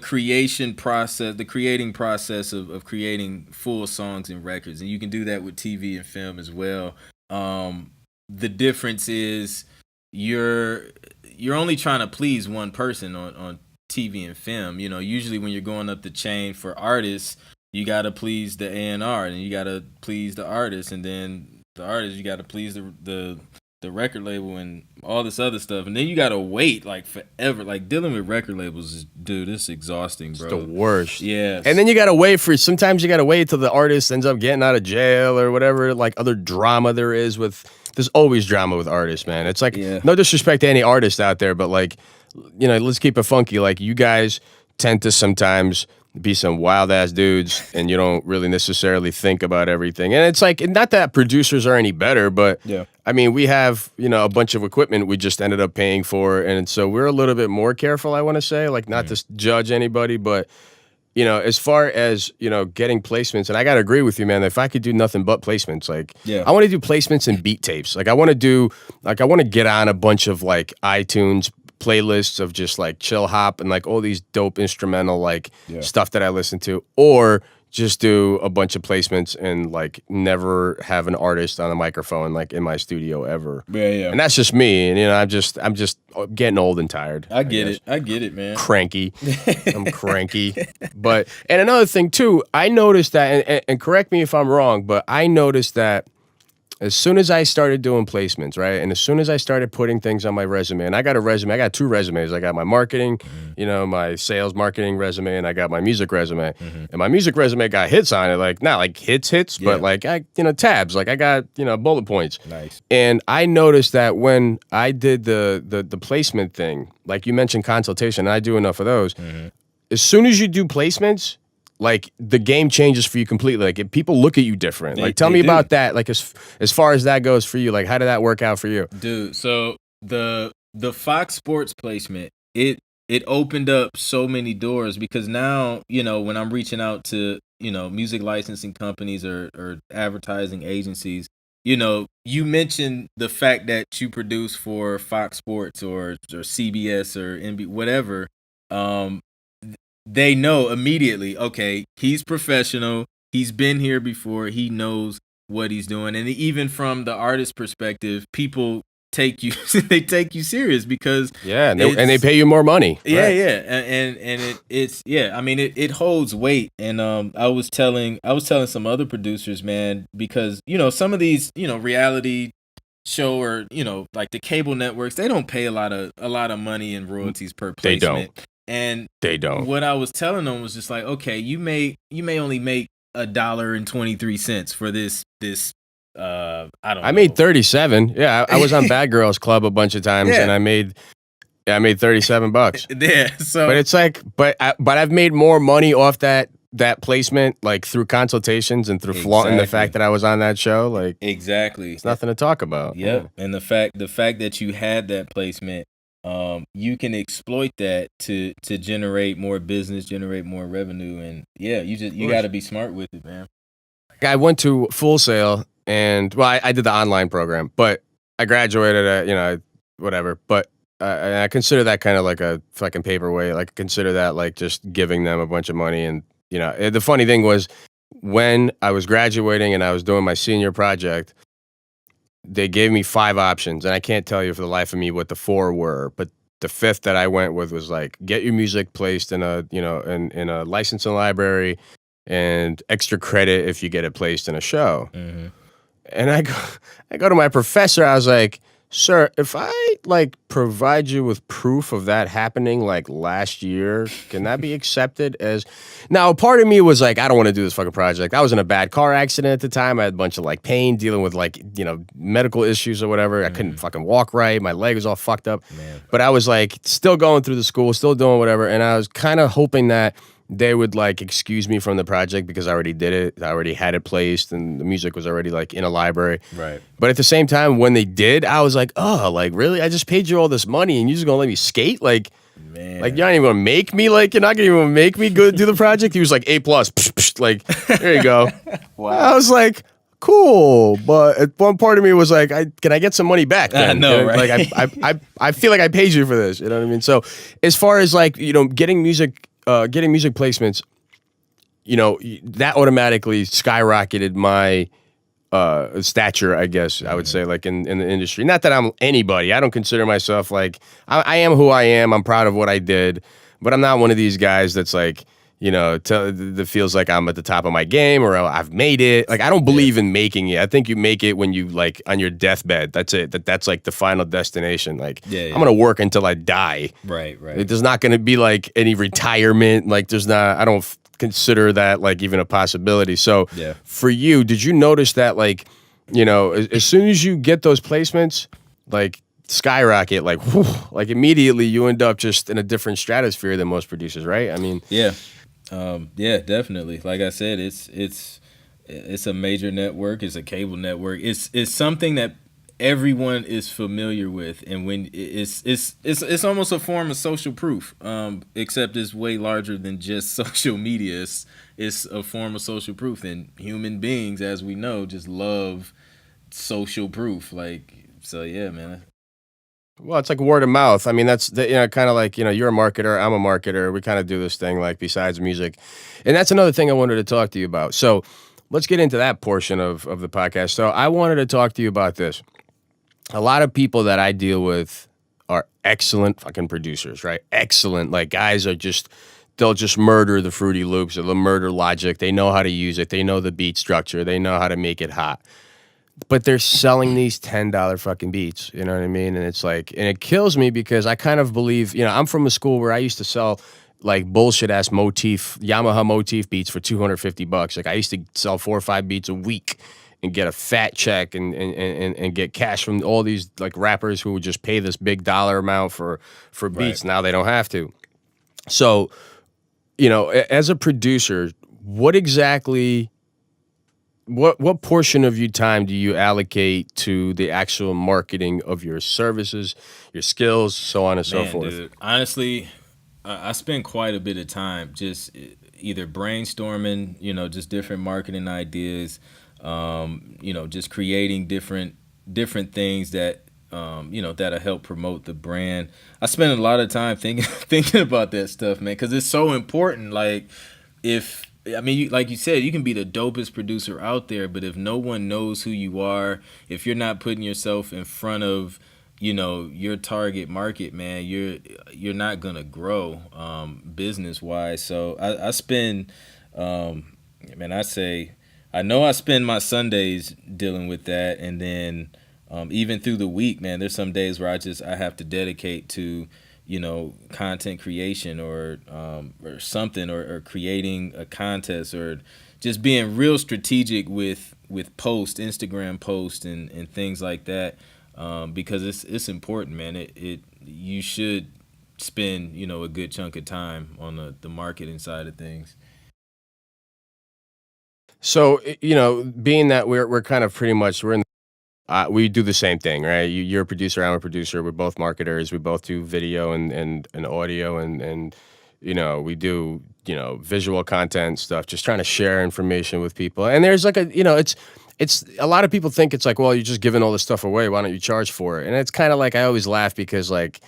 creation process, the creating process of creating full songs and records. And you can do that with TV and film as well. The difference is you're only trying to please one person on TV and film. Usually when you're going up the chain for artists, you got to please the A&R, and you got to please the artist, and then the artist, you got to please the record label and all this other stuff, and then you got to wait like forever. Like dealing with record labels is, dude, it's exhausting, bro. It's the worst. Yeah. And then you got to wait sometimes you got to wait till the artist ends up getting out of jail or whatever, like other drama there is there's always drama with artists, man. It's like, no disrespect to any artist out there, but like, let's keep it funky. Like you guys tend to sometimes be some wild ass dudes and you don't really necessarily think about everything. And it's like, not that producers are any better, but I mean, we have, a bunch of equipment we just ended up paying for. And so we're a little bit more careful, I want to say, like not to judge anybody, but as far as, getting placements, and I got to agree with you, man, if I could do nothing but placements, like I want to do placements and beat tapes. Like I want to get on a bunch of like iTunes playlists of just like chill hop and like all these dope instrumental like stuff that I listen to, or just do a bunch of placements and like never have an artist on a microphone like in my studio ever. And that's just me. And I'm just getting old and tired. I get it, man. Cranky. I'm cranky. But and another thing too, I noticed that, and correct me if I'm wrong, but I noticed that as soon as I started doing placements, right, and as soon as I started putting things on my resume, and I got two resumes. I got my marketing, my sales marketing resume, and I got my music resume. And my music resume got hits on it, like not like hits, but like tabs, like I got bullet points. Nice. And I noticed that when I did the placement thing, like you mentioned consultation, and I do enough of those. As soon as you do placements, like the game changes for you completely. Like if people look at you different. Like tell me about that. Like as far as that goes for you, like how did that work out for you? Dude, so the Fox Sports placement, it opened up so many doors, because now, when I'm reaching out to, music licensing companies or advertising agencies, you mentioned the fact that you produce for Fox Sports or CBS or NBC, whatever. They know immediately, okay, he's professional. He's been here before. He knows what he's doing. And even from the artist perspective, people take you they take you serious because and they pay you more money. Yeah, right. And it's I mean it holds weight. And I was telling some other producers, man, because some of these reality show or like the cable networks, they don't pay a lot of money in royalties per placement. They don't. And they don't. What I was telling them was just like, okay, you may only make $1.23 for this. I don't know. I made 37. Yeah, I was on Bad Girls Club a bunch of times, and I made $37. Yeah. So, but it's like, but I've made more money off that placement, like through consultations and through flaunting the fact that I was on that show. Like exactly, it's nothing to talk about. Yep. Yeah. And the fact that you had that placement. You can exploit that to generate more business, generate more revenue, and you got to be smart with it, man. I went to Full Sail, and I did the online program, but I graduated at whatever. But I consider that kind of like a fucking paperweight. Like consider that like just giving them a bunch of money. And the funny thing was when I was graduating and I was doing my senior project, they gave me 5 options, and I can't tell you for the life of me what the 4 were, but the 5th that I went with was like, get your music placed in a, in a licensing library and extra credit if you get it placed in a show. And I go to my professor, I was like, Sir, if I like provide you with proof of that happening like last year, can that be accepted as now? Part of me was like, I don't want to do this fucking project. I was in a bad car accident at the time. I had a bunch of like pain dealing with like, medical issues or whatever. I couldn't fucking walk right. My leg was all fucked up. Man. But I was like still going through the school, still doing whatever. And I was kind of hoping that they would like excuse me from the project because I already did it. I already had it placed and the music was already like in a library. Right. But at the same time, when they did, I was like, oh, like really? I just paid you all this money and you're just gonna let me skate? Like, Man. like you're not even gonna make me like you're not gonna even make me go do the project? He was like A+, like, there you go. Wow. I was like, cool. But at one part of me was like, can I get some money back? Then? I know, right? Like I feel like I paid you for this. You know what I mean? So as far as like, getting music placements, that automatically skyrocketed my stature, I guess I would say, like in the industry. Not that I'm anybody. I don't consider myself like I am who I am. I'm proud of what I did, but I'm not one of these guys that's like, that feels like I'm at the top of my game or I've made it. Like I don't believe in making it. I think you make it when you like on your deathbed. That's it. That's like the final destination. Like I'm gonna work until I die. Right. There's not gonna be like any retirement. Like there's not. I don't consider that like even a possibility. So for you, did you notice that like, as soon as you get those placements, like skyrocket, like whew, like immediately you end up just in a different stratosphere than most producers, right? I mean, yeah, definitely. Like I said, it's a major network. It's a cable network. It's something that everyone is familiar with, and when it's almost a form of social proof. Except it's way larger than just social media. It's a form of social proof, and human beings, as we know, just love social proof. Like, so yeah, man. well, it's like word of mouth. I mean, that's kind of like, you're a marketer, I'm a marketer. We kind of do this thing like besides music. And that's another thing I wanted to talk to you about. So let's get into that portion of the podcast. So I wanted to talk to you about this. A lot of people that I deal with are excellent fucking producers, right? Excellent. Like guys they'll just murder the Fruity Loops or they'll murder Logic. They know how to use it. They know the beat structure. They know how to make it hot. But they're selling these $10 fucking beats, you know what I mean? And it's like, and it kills me because I kind of believe, I'm from a school where I used to sell like bullshit ass Yamaha motif beats for $250. Like I used to sell 4 or 5 beats a week and get a fat check and get cash from all these like rappers who would just pay this big dollar amount for beats. Right. Now they don't have to. So, as a producer, what exactly... What portion of your time do you allocate to the actual marketing of your services, your skills, so on and so forth? Dude, honestly, I spend quite a bit of time just either brainstorming, just different marketing ideas, just creating different things that that'll help promote the brand. I spend a lot of time thinking about that stuff, man, because it's so important. Like like you said, you can be the dopest producer out there, but if no one knows who you are, if you're not putting yourself in front of, your target market, man, you're not gonna grow business wise. So I spend, I know I spend my Sundays dealing with that, and then even through the week, man, there's some days where I have to dedicate to content creation or something or creating a contest or just being real strategic with Instagram posts and things like that, because it's important, man. You should spend a good chunk of time on the marketing side of things. So being that we're kind of pretty much we're in. We do the same thing, right? You're a producer, I'm a producer. We're both marketers. We both do video and audio and we do, visual content stuff, just trying to share information with people. And there's like it's a lot of people think it's like, well, you're just giving all this stuff away. Why don't you charge for it? And it's kind of like I always laugh because like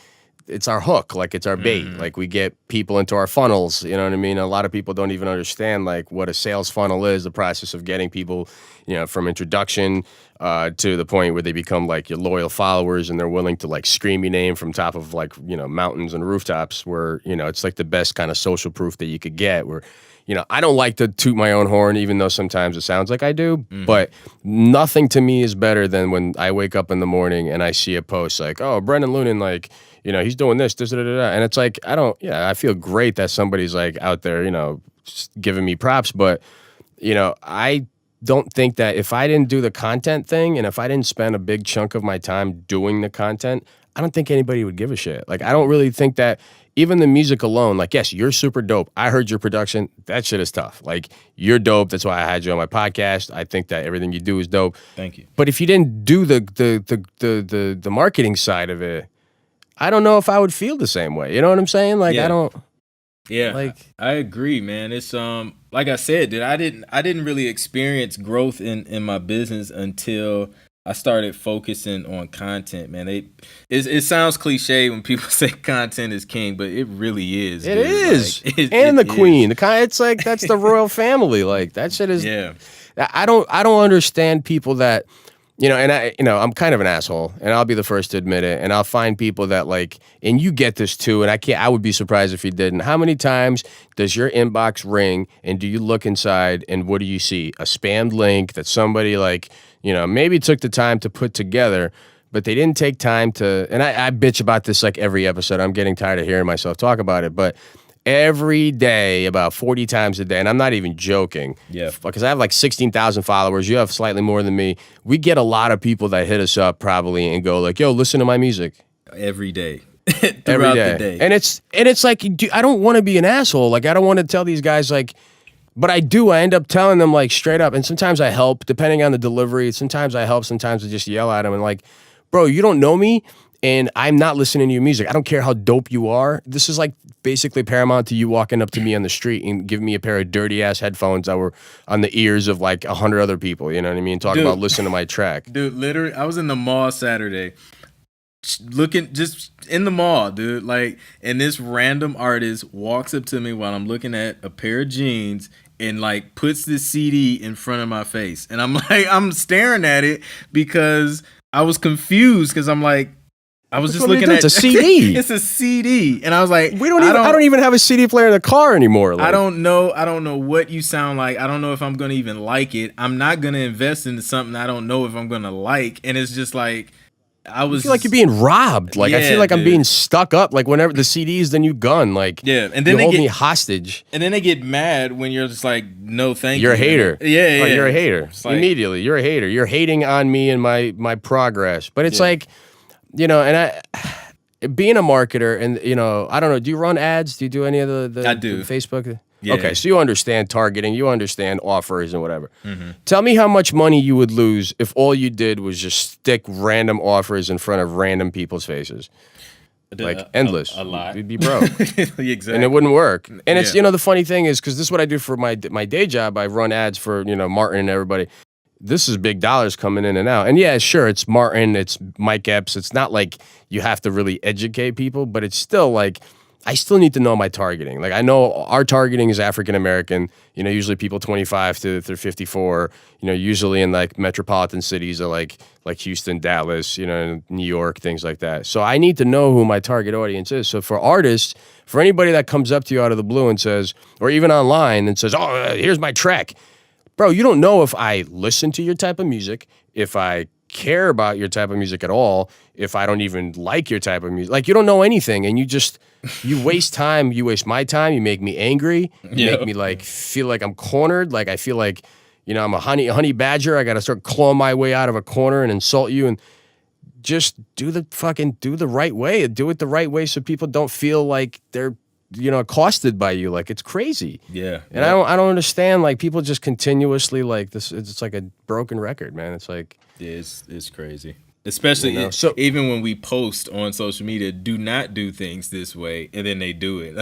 it's our hook, like it's our bait. Like we get people into our funnels, you know what I mean? A lot of people don't even understand like what a sales funnel is, the process of getting people, from introduction to the point where they become like your loyal followers and they're willing to like scream your name from top of like, mountains and rooftops where, it's like the best kind of social proof that you could get where, I don't like to toot my own horn, even though sometimes it sounds like I do, but nothing to me is better than when I wake up in the morning and I see a post like, oh, Brendan Lunan, like, he's doing this, da, da, da, da. And it's like, I feel great that somebody's like out there, giving me props, but, I don't think that if I didn't do the content thing and if I didn't spend a big chunk of my time doing the content, I don't think anybody would give a shit. Like, I don't really think that even the music alone, like, yes, you're super dope. I heard your production. That shit is tough. Like, you're dope. That's why I had you on my podcast. I think that everything you do is dope. Thank you. But if you didn't do the marketing side of it, I don't know if I would feel the same way. You know what I'm saying? Like, yeah. I don't. Yeah, like, I agree, man. It's like I said, dude, I didn't really experience growth in my business until I started focusing on content, man. It sounds cliche when people say content is king, but it really is. It dude. is. Like, and the queen. It's like that's the royal family. Like that shit is. Yeah. I don't understand people that, and I'm kind of an asshole, and I'll be the first to admit it. And I'll find people that like, and you get this too, and I would be surprised if you didn't. How many times does your inbox ring, and do you look inside, and what do you see? A spammed link that somebody like, maybe took the time to put together, but they didn't take time to, and I bitch about this like every episode. I'm getting tired of hearing myself talk about it, but every day, about 40 times a day, and I'm not even joking. Yeah. Because I have like 16,000 followers. You have slightly more than me. We get a lot of people that hit us up probably and go like, yo, listen to my music. Every day. Every day. The day. And it's like, I don't want to be an asshole. Like, I don't want to tell these guys like, but I do. I end up telling them like straight up. And sometimes I help, depending on the delivery. Sometimes I help. Sometimes I just yell at them and like, bro, you don't know me and I'm not listening to your music. I don't care how dope you are. This is like basically paramount to you walking up to me on the street and giving me a pair of dirty ass headphones that were on the ears of like 100 other people. You know what I mean? Talking about listening to my track. Dude, literally, I was in the mall Saturday. Looking just in the mall, dude, like, and this random artist walks up to me while I'm looking at a pair of jeans and like puts this CD in front of my face, and I'm like, I'm staring at it because I was confused because I'm like, I was just looking at it's a CD. It's a CD, and I was like, I don't even have a CD player in the car anymore. Like. I don't know what you sound like. I don't know if I'm gonna even like it. I'm not gonna invest into something I don't know if I'm gonna like, and it's just like. I feel like you're being robbed. Like, I feel like I'm being stuck up. Like, whenever the CD is the new gun, like, and then they hold me hostage. And then they get mad when you're just like, no, thank you. You're a hater. Yeah. You're a hater. Like, immediately, you're a hater. You're hating on me and my progress. But it's like, and I, being a marketer, and I don't know. Do you run ads? Do you do any of the I do. the Facebook? Yeah. Okay, so you understand targeting, you understand offers and whatever. Mm-hmm. Tell me how much money you would lose if all you did was just stick random offers in front of random people's faces. Like endless. A lot. You'd be broke. Exactly. And it wouldn't work. And it's, the funny thing is, because this is what I do for my day job. I run ads for, Martin and everybody. This is big dollars coming in and out. And yeah, sure, it's Martin, it's Mike Epps. It's not like you have to really educate people, but it's still like, I still need to know my targeting. Like, I know our targeting is African American, usually people 25 to 54, usually in like metropolitan cities or like Houston, Dallas, New York, things like that. So I need to know who my target audience is. So for artists, for anybody that comes up to you out of the blue and says, or even online and says, oh, here's my track. Bro, you don't know if I listen to your type of music, if I care about your type of music at all, if I don't even like your type of music. Like, you don't know anything, and you waste time. You waste my time. You make me angry. You make me like feel like I'm cornered. Like, I feel like, I'm a honey badger. I got to start clawing my way out of a corner and insult you, and just do the right way. Do it the right way so people don't feel like they're, accosted by you. Like, it's crazy. Yeah. And I don't understand, like, people just continuously like this. It's like a broken record, man. It's like, it's crazy. Especially so, even when we post on social media, do not do things this way, and then they do it.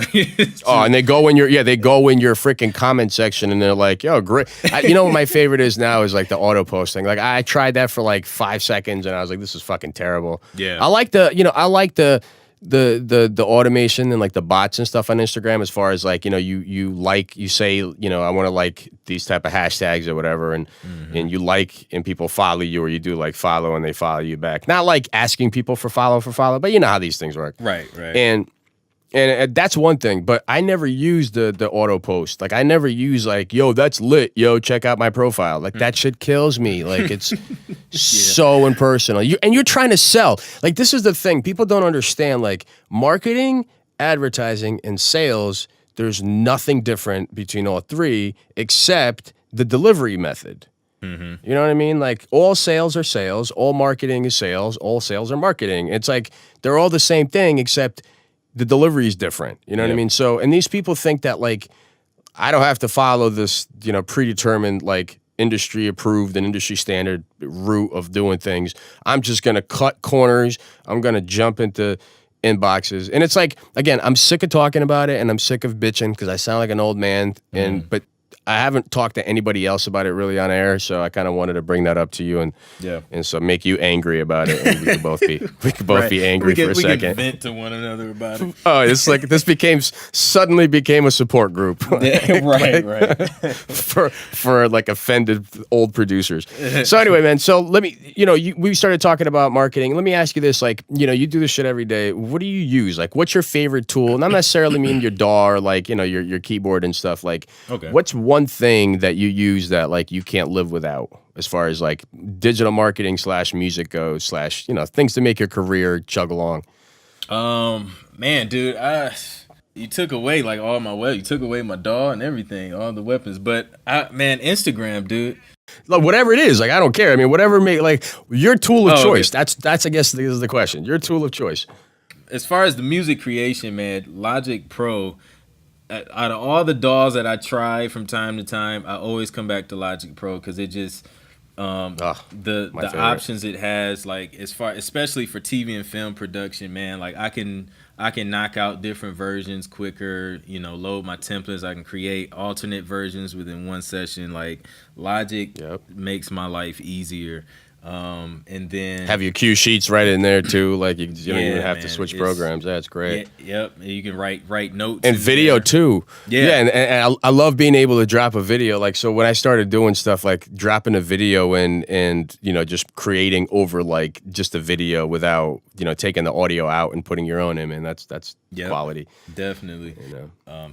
And they go in your freaking comment section, and they're like, "Yo, great." What my favorite is now is like the auto posting. Like, I tried that for like 5 seconds, and I was like, "This is fucking terrible." Yeah, I like the the automation and like the bots and stuff on Instagram, as far as like, you say, I want to like these type of hashtags or whatever, and you like, and people follow you, or you do like follow and they follow you back. Not like asking people for follow, but you know how these things work. Right. And that's one thing, but I never use the auto post. Like I never use like, yo, that's lit. Yo, check out my profile. Like that shit kills me. Like it's so impersonal. You're trying to sell. Like this is the thing. People don't understand, like marketing, advertising, and sales, there's nothing different between all three except the delivery method. You know what I mean? Like all sales are sales, all marketing is sales, all sales are marketing. It's like they're all the same thing except the delivery is different. You know what I mean? So, and these people think that like, I don't have to follow this, predetermined, like industry approved and industry standard route of doing things. I'm just going to cut corners. I'm going to jump into inboxes. And it's like, again, I'm sick of talking about it and I'm sick of bitching because I sound like an old man. But I haven't talked to anybody else about it really on air, so I kind of wanted to bring that up to you and so make you angry about it, and we could both be angry for a second. We can vent to one another about it. Oh, it's like this suddenly became a support group. Right. for like offended old producers. So anyway, man. So let me, we started talking about marketing. Let me ask you this: like, you do this shit every day. What do you use? Like, what's your favorite tool? Not necessarily mean your DAW or like your keyboard and stuff. Like, what's one thing that you use that like you can't live without, as far as like digital marketing / music goes / things to make your career chug along? Man, dude, you took away like all my you took away my DAW and everything, all the weapons. But Instagram, dude. Like whatever it is, like I don't care. I mean, whatever like your tool of choice. Okay. That's I guess is the question. Your tool of choice. As far as the music creation, man, Logic Pro. Out of all the DAWs that I try from time to time, I always come back to Logic Pro because it just the options it has, like as far, especially for TV and film production, man. Like I can knock out different versions quicker. Load my templates. I can create alternate versions within one session. Like Logic makes my life easier. And then have your cue sheets right in there too. Like you don't even have to switch programs. That's great. Yep. You can write notes and video there too. Yeah. And I love being able to drop a video. Like, so when I started doing stuff like dropping a video and just creating over like just a video without, taking the audio out and putting your own in, and that's quality. Definitely.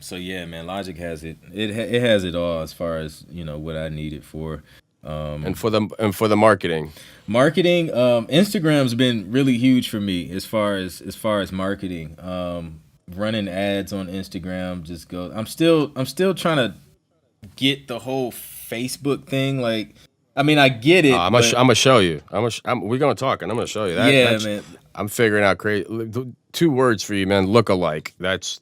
So yeah, man, Logic has it. It has it all as far as, what I need it for. And for the marketing, Instagram's been really huge for me as far as marketing. Running ads on Instagram just goes. I'm still trying to get the whole Facebook thing. Like, I mean, I get it. I'm gonna show you. We're gonna talk, and I'm gonna show you that. Yeah, man. I'm figuring out 2 words for you, man. Lookalike. That's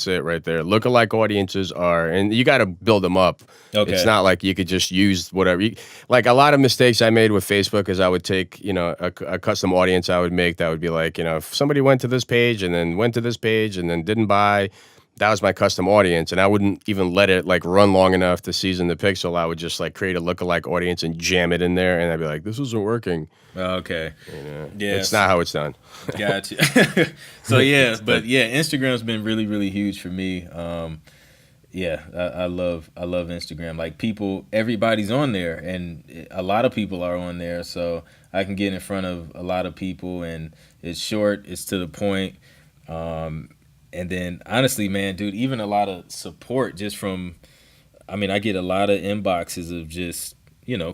it right there. Lookalike audiences are, and you got to build them up. Okay. It's not like you could just use whatever. Like a lot of mistakes I made with Facebook is I would take, a custom audience I would make that would be like, if somebody went to this page and then went to this page and then didn't buy, that was my custom audience, and I wouldn't even let it like run long enough to season the pixel. I would just like create a lookalike audience and jam it in there, and I'd be like, this isn't working. Okay. Yeah, it's not how it's done. Gotcha. So Instagram's been really, really huge for me. I love Instagram. Like everybody's on there, and a lot of people are on there, so I can get in front of a lot of people, and it's short, it's to the point. And then honestly, man, dude, even a lot of support just from, I get a lot of inboxes of just,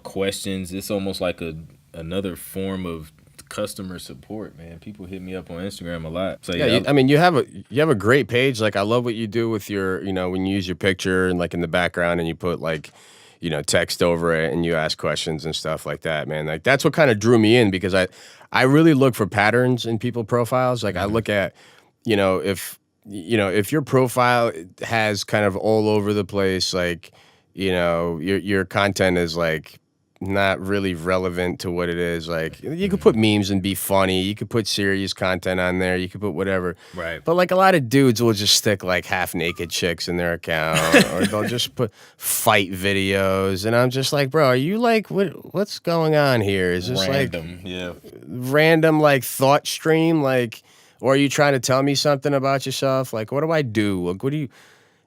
questions. It's almost like another form of customer support, man. People hit me up on Instagram a lot. So you have a great page. Like I love what you do with your, when you use your picture and like in the background and you put like, text over it and you ask questions and stuff like that, man. Like that's what kind of drew me in, because I really look for patterns in people profiles. Like I look at, if your profile has kind of all over the place, like, your content is like not really relevant to what it is. Like you could put memes and be funny. You could put serious content on there. You could put whatever. Right. But like a lot of dudes will just stick like half naked chicks in their account, or they'll just put fight videos. And I'm just like, bro, are you like, what's going on here? Is this random, random like thought stream? Like, Or are you trying to tell me something about yourself? Like, what do I do? Like, what do you,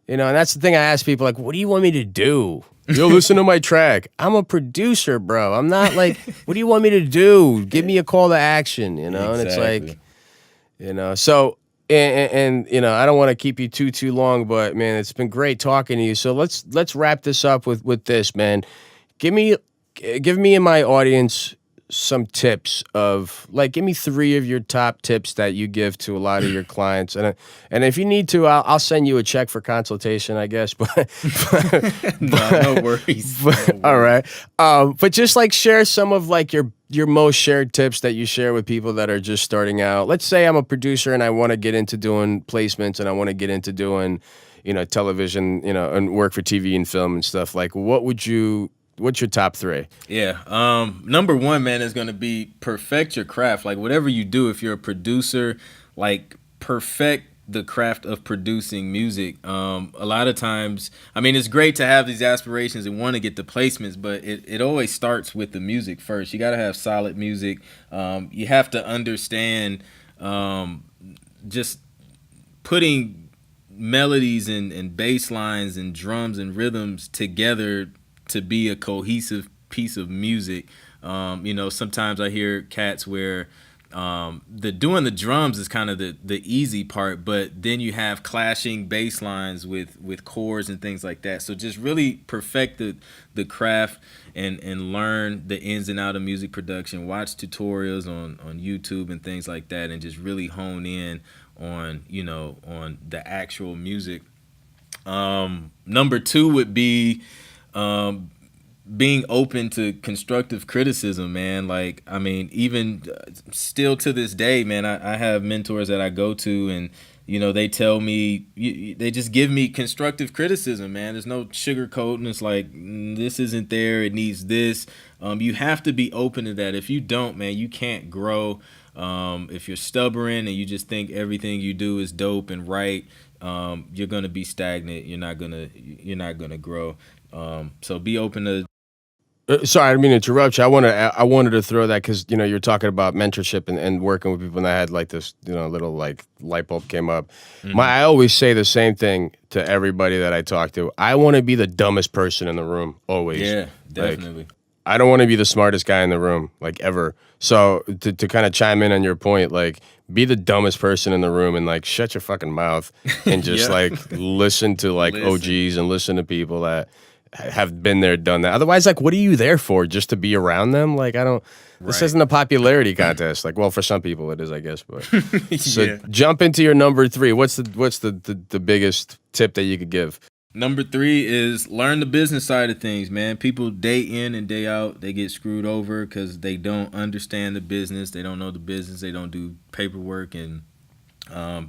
and that's the thing I ask people, like, what do you want me to do? Yo, listen to my track. I'm a producer, bro. I'm not like, what do you want me to do? Give me a call to action, And it's like, so, and I don't want to keep you too long, but man, it's been great talking to you. So let's wrap this up with this, man. Give me and my audience some tips of, like, give me 3 of your top tips that you give to a lot of your clients, and if you need to, I'll send you a check for consultation, I guess. But, no worries. All right. But just like share some of like your most shared tips that you share with people that are just starting out. Let's say I'm a producer and I want to get into doing placements and I want to get into doing, television, and work for TV and film and stuff. Like, what's your top 3? Yeah. Number 1, man, is going to be perfect your craft. Like, whatever you do, if you're a producer, like, perfect the craft of producing music. A lot of times, I mean, it's great to have these aspirations and want to get the placements, but it always starts with the music first. You got to have solid music. You have to understand just putting melodies and bass lines and drums and rhythms together to be a cohesive piece of music. Sometimes I hear cats where doing the drums is kind of the easy part, but then you have clashing bass lines with chords and things like that. So just really perfect the craft and learn the ins and out of music production. Watch tutorials on YouTube and things like that, and just really hone in on the actual music. Number 2 would be being open to constructive criticism, man. Like, I mean, even still to this day, man, I have mentors that I go to, and they tell me, they just give me constructive criticism, man. There's no sugarcoating. It's like, this isn't there, it needs this. You have to be open to that. If you don't, man, you can't grow. If you're stubborn and you just think everything you do is dope and right, you're gonna be stagnant. You're not gonna grow. So be open to. Sorry, I didn't mean to interrupt you. I wanted to throw that because you're talking about mentorship and working with people, and I had like this little like light bulb came up. Mm-hmm. I always say the same thing to everybody that I talk to. I want to be the dumbest person in the room always. Yeah, definitely. Like, I don't want to be the smartest guy in the room, like, ever. So to kind of chime in on your point, like, be the dumbest person in the room and like shut your fucking mouth and just Yeah. like listen to like OGs and listen to people that have been there, done that. Otherwise, like, what are you there for? Just to be around them? Like, I don't. This Right. isn't a popularity contest. Like, well, for some people it is, I guess. But so Yeah. jump into your number 3. What's the biggest tip that you could give? Number 3 is learn the business side of things, man. People day in and day out, they get screwed over because they don't understand the business. They don't know the business. They don't do paperwork, and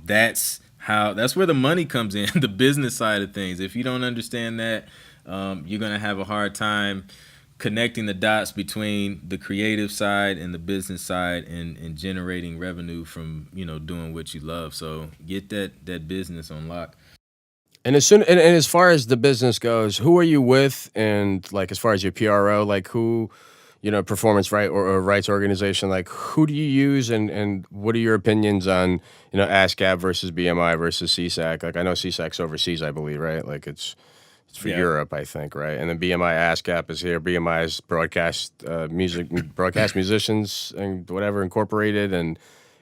that's where the money comes in, the business side of things. If you don't understand that, you're gonna have a hard time connecting the dots between the creative side and the business side, and generating revenue from doing what you love. So get that business on lock. And as far as the business goes, who are you with? And like, as far as your PRO, like, who, performance or rights organization, like, who do you use, and what are your opinions on, ASCAP versus BMI versus CSAC? Like, I know CSAC's overseas, I believe, right? Like, it's for Europe, I think, right? And then BMI ASCAP is here. BMI is broadcast musicians and whatever incorporated, and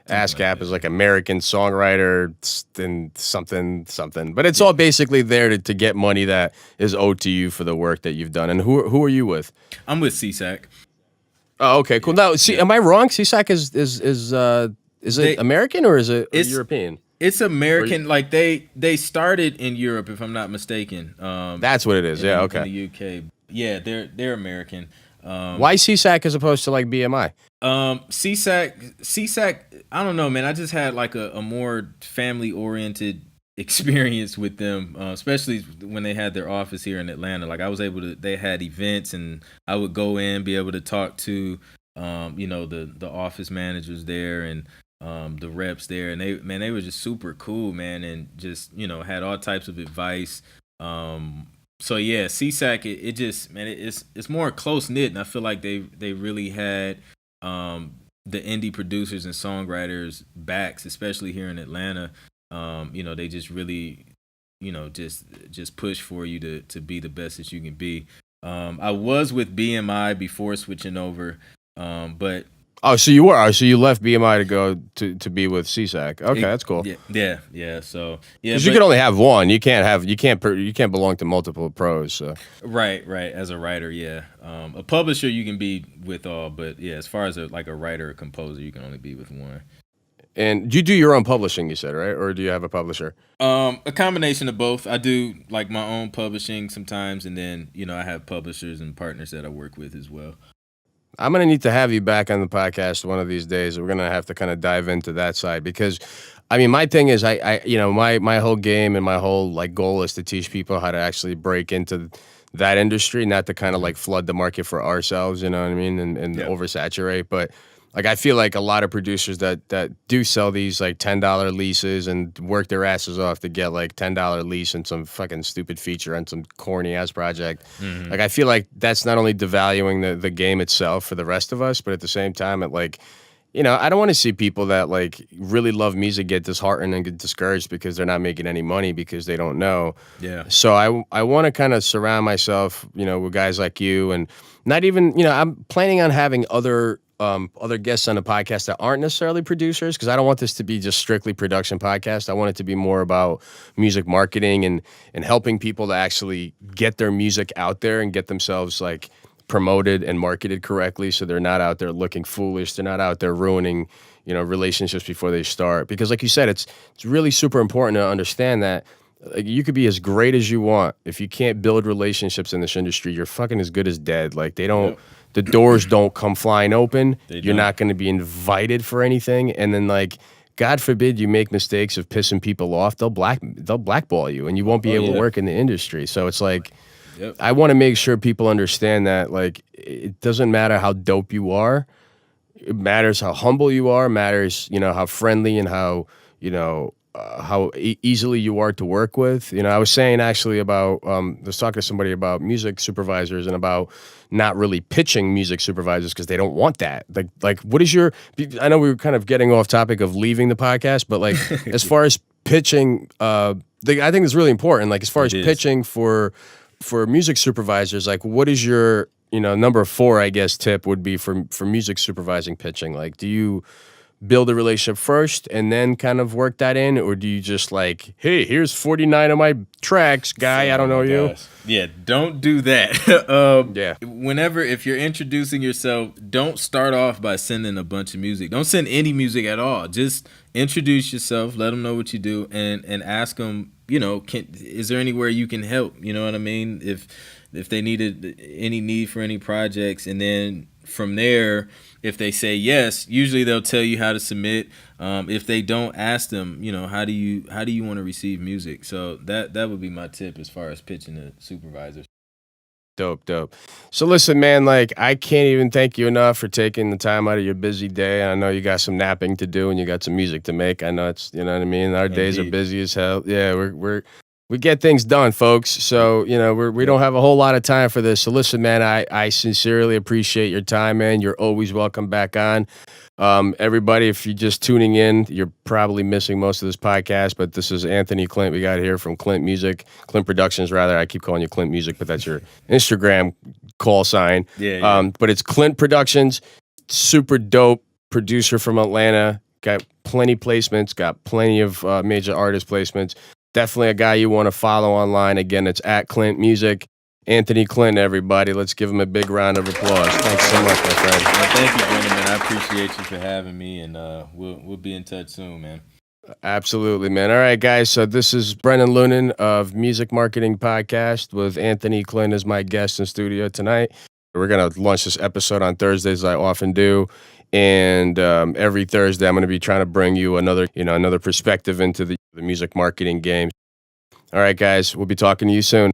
ASCAP is like American songwriter and something. But it's all basically there to get money that is owed to you for the work that you've done. And who are you with? I'm with CSAC. Oh, okay, cool. Now, am I wrong? CSAC is it American or is it European? It's American. Like they started in Europe, if I'm not mistaken. That's what it is. Yeah, okay. In the UK. Yeah, they're American. Why CSAC as opposed to like BMI? CSAC, I don't know, man. I just had like a more family-oriented experience with them, especially when they had their office here in Atlanta. Like, I was able to, they had events, and I would go in, be able to talk to, the office managers there, and the reps there, and they were just super cool, man, and just, had all types of advice. So yeah, CSAC, it just, man, it's more close knit, and I feel like they really had the indie producers and songwriters backs, especially here in Atlanta. They just really, just push for you to be the best that you can be. I was with BMI before switching over, but Oh, so you were. Oh, so you left BMI to go to be with CSAC. Okay, that's cool. Yeah. So because you can only have one. You can't belong to multiple pros. So. Right. As a writer, yeah. A publisher you can be with all, but yeah, as far as a writer or composer, you can only be with one. And you do your own publishing, you said, right? Or do you have a publisher? A combination of both. I do like my own publishing sometimes, and then I have publishers and partners that I work with as well. I'm going to need to have you back on the podcast one of these days. We're going to have to kind of dive into that side because, I mean, my thing is my whole game and my whole goal is to teach people how to actually break into that industry, not to kind of flood the market for ourselves, you know what I mean, and oversaturate. But I feel like a lot of producers that do sell these $10 leases and work their asses off to get $10 lease and some fucking stupid feature on some corny ass project. Mm-hmm. I feel like that's not only devaluing the game itself for the rest of us, but at the same time, I don't want to see people that really love music get disheartened and get discouraged because they're not making any money because they don't know. Yeah. So I want to kind of surround myself, with guys like you, and not even, I'm planning on having other guests on the podcast that aren't necessarily producers, because I don't want this to be just strictly production podcast. I want it to be more about music marketing and helping people to actually get their music out there and get themselves promoted and marketed correctly, so they're not out there looking foolish. They're not out there ruining, relationships before they start. Because like you said, it's really super important to understand that you could be as great as you want. If you can't build relationships in this industry, you're fucking as good as dead. They don't. Yep. The doors don't come flying open. You're not going to be invited for anything. And then God forbid you make mistakes of pissing people off, they'll blackball you and you won't be able to work in the industry. So it's Yep. I want to make sure people understand that it doesn't matter how dope you are. It matters how humble you are, matters, how friendly and how easily you are to work with. I was saying actually about, I was talking to somebody about music supervisors and about not really pitching music supervisors because they don't want that. What is I know we were kind of getting off topic of leaving the podcast, but as far as pitching, I think it's really important. As far as pitching for music supervisors, what is your, number 4, I guess, tip would be for music supervising pitching? Do you build a relationship first and then kind of work that in, or do you just hey, here's 49 of my tracks, guy, I don't know you? Yeah, don't do that. If you're introducing yourself, don't start off by sending a bunch of music. Don't send any music at all. Just introduce yourself, let them know what you do, and ask them, is there anywhere you can help? You know what I mean? If they needed any need for any projects, and then from there, if they say yes, usually they'll tell you how to submit. If they don't, ask them, how do you want to receive music? So that would be my tip as far as pitching to supervisors. Dope. So listen, man, I can't even thank you enough for taking the time out of your busy day. I know you got some napping to do and you got some music to make. I know it's, you know what I mean? Our days are busy as hell. Yeah, we get things done, folks. So, we don't have a whole lot of time for this. So listen, man, I sincerely appreciate your time, man. You're always welcome back on. Everybody, if you're just tuning in, you're probably missing most of this podcast, but this is Anthony Clint. We got here from Clint Productions, rather. I keep calling you Clint Music, but that's your Instagram call sign. Yeah. But it's Clint Productions, super dope producer from Atlanta, got plenty placements, got plenty of major artist placements. Definitely a guy you want to follow online. Again, it's at Clint Music. Anthony Clint, everybody. Let's give him a big round of applause. Thanks so much, my friend. Well, thank you, gentlemen. I appreciate you for having me, and we'll be in touch soon, man. Absolutely, man. All right, guys. So this is Brennan Lunan of Music Marketing Podcast with Anthony Clint as my guest in studio tonight. We're going to launch this episode on Thursdays, as I often do. And every Thursday, I'm going to be trying to bring you another perspective into the music marketing game. All right, guys. We'll be talking to you soon.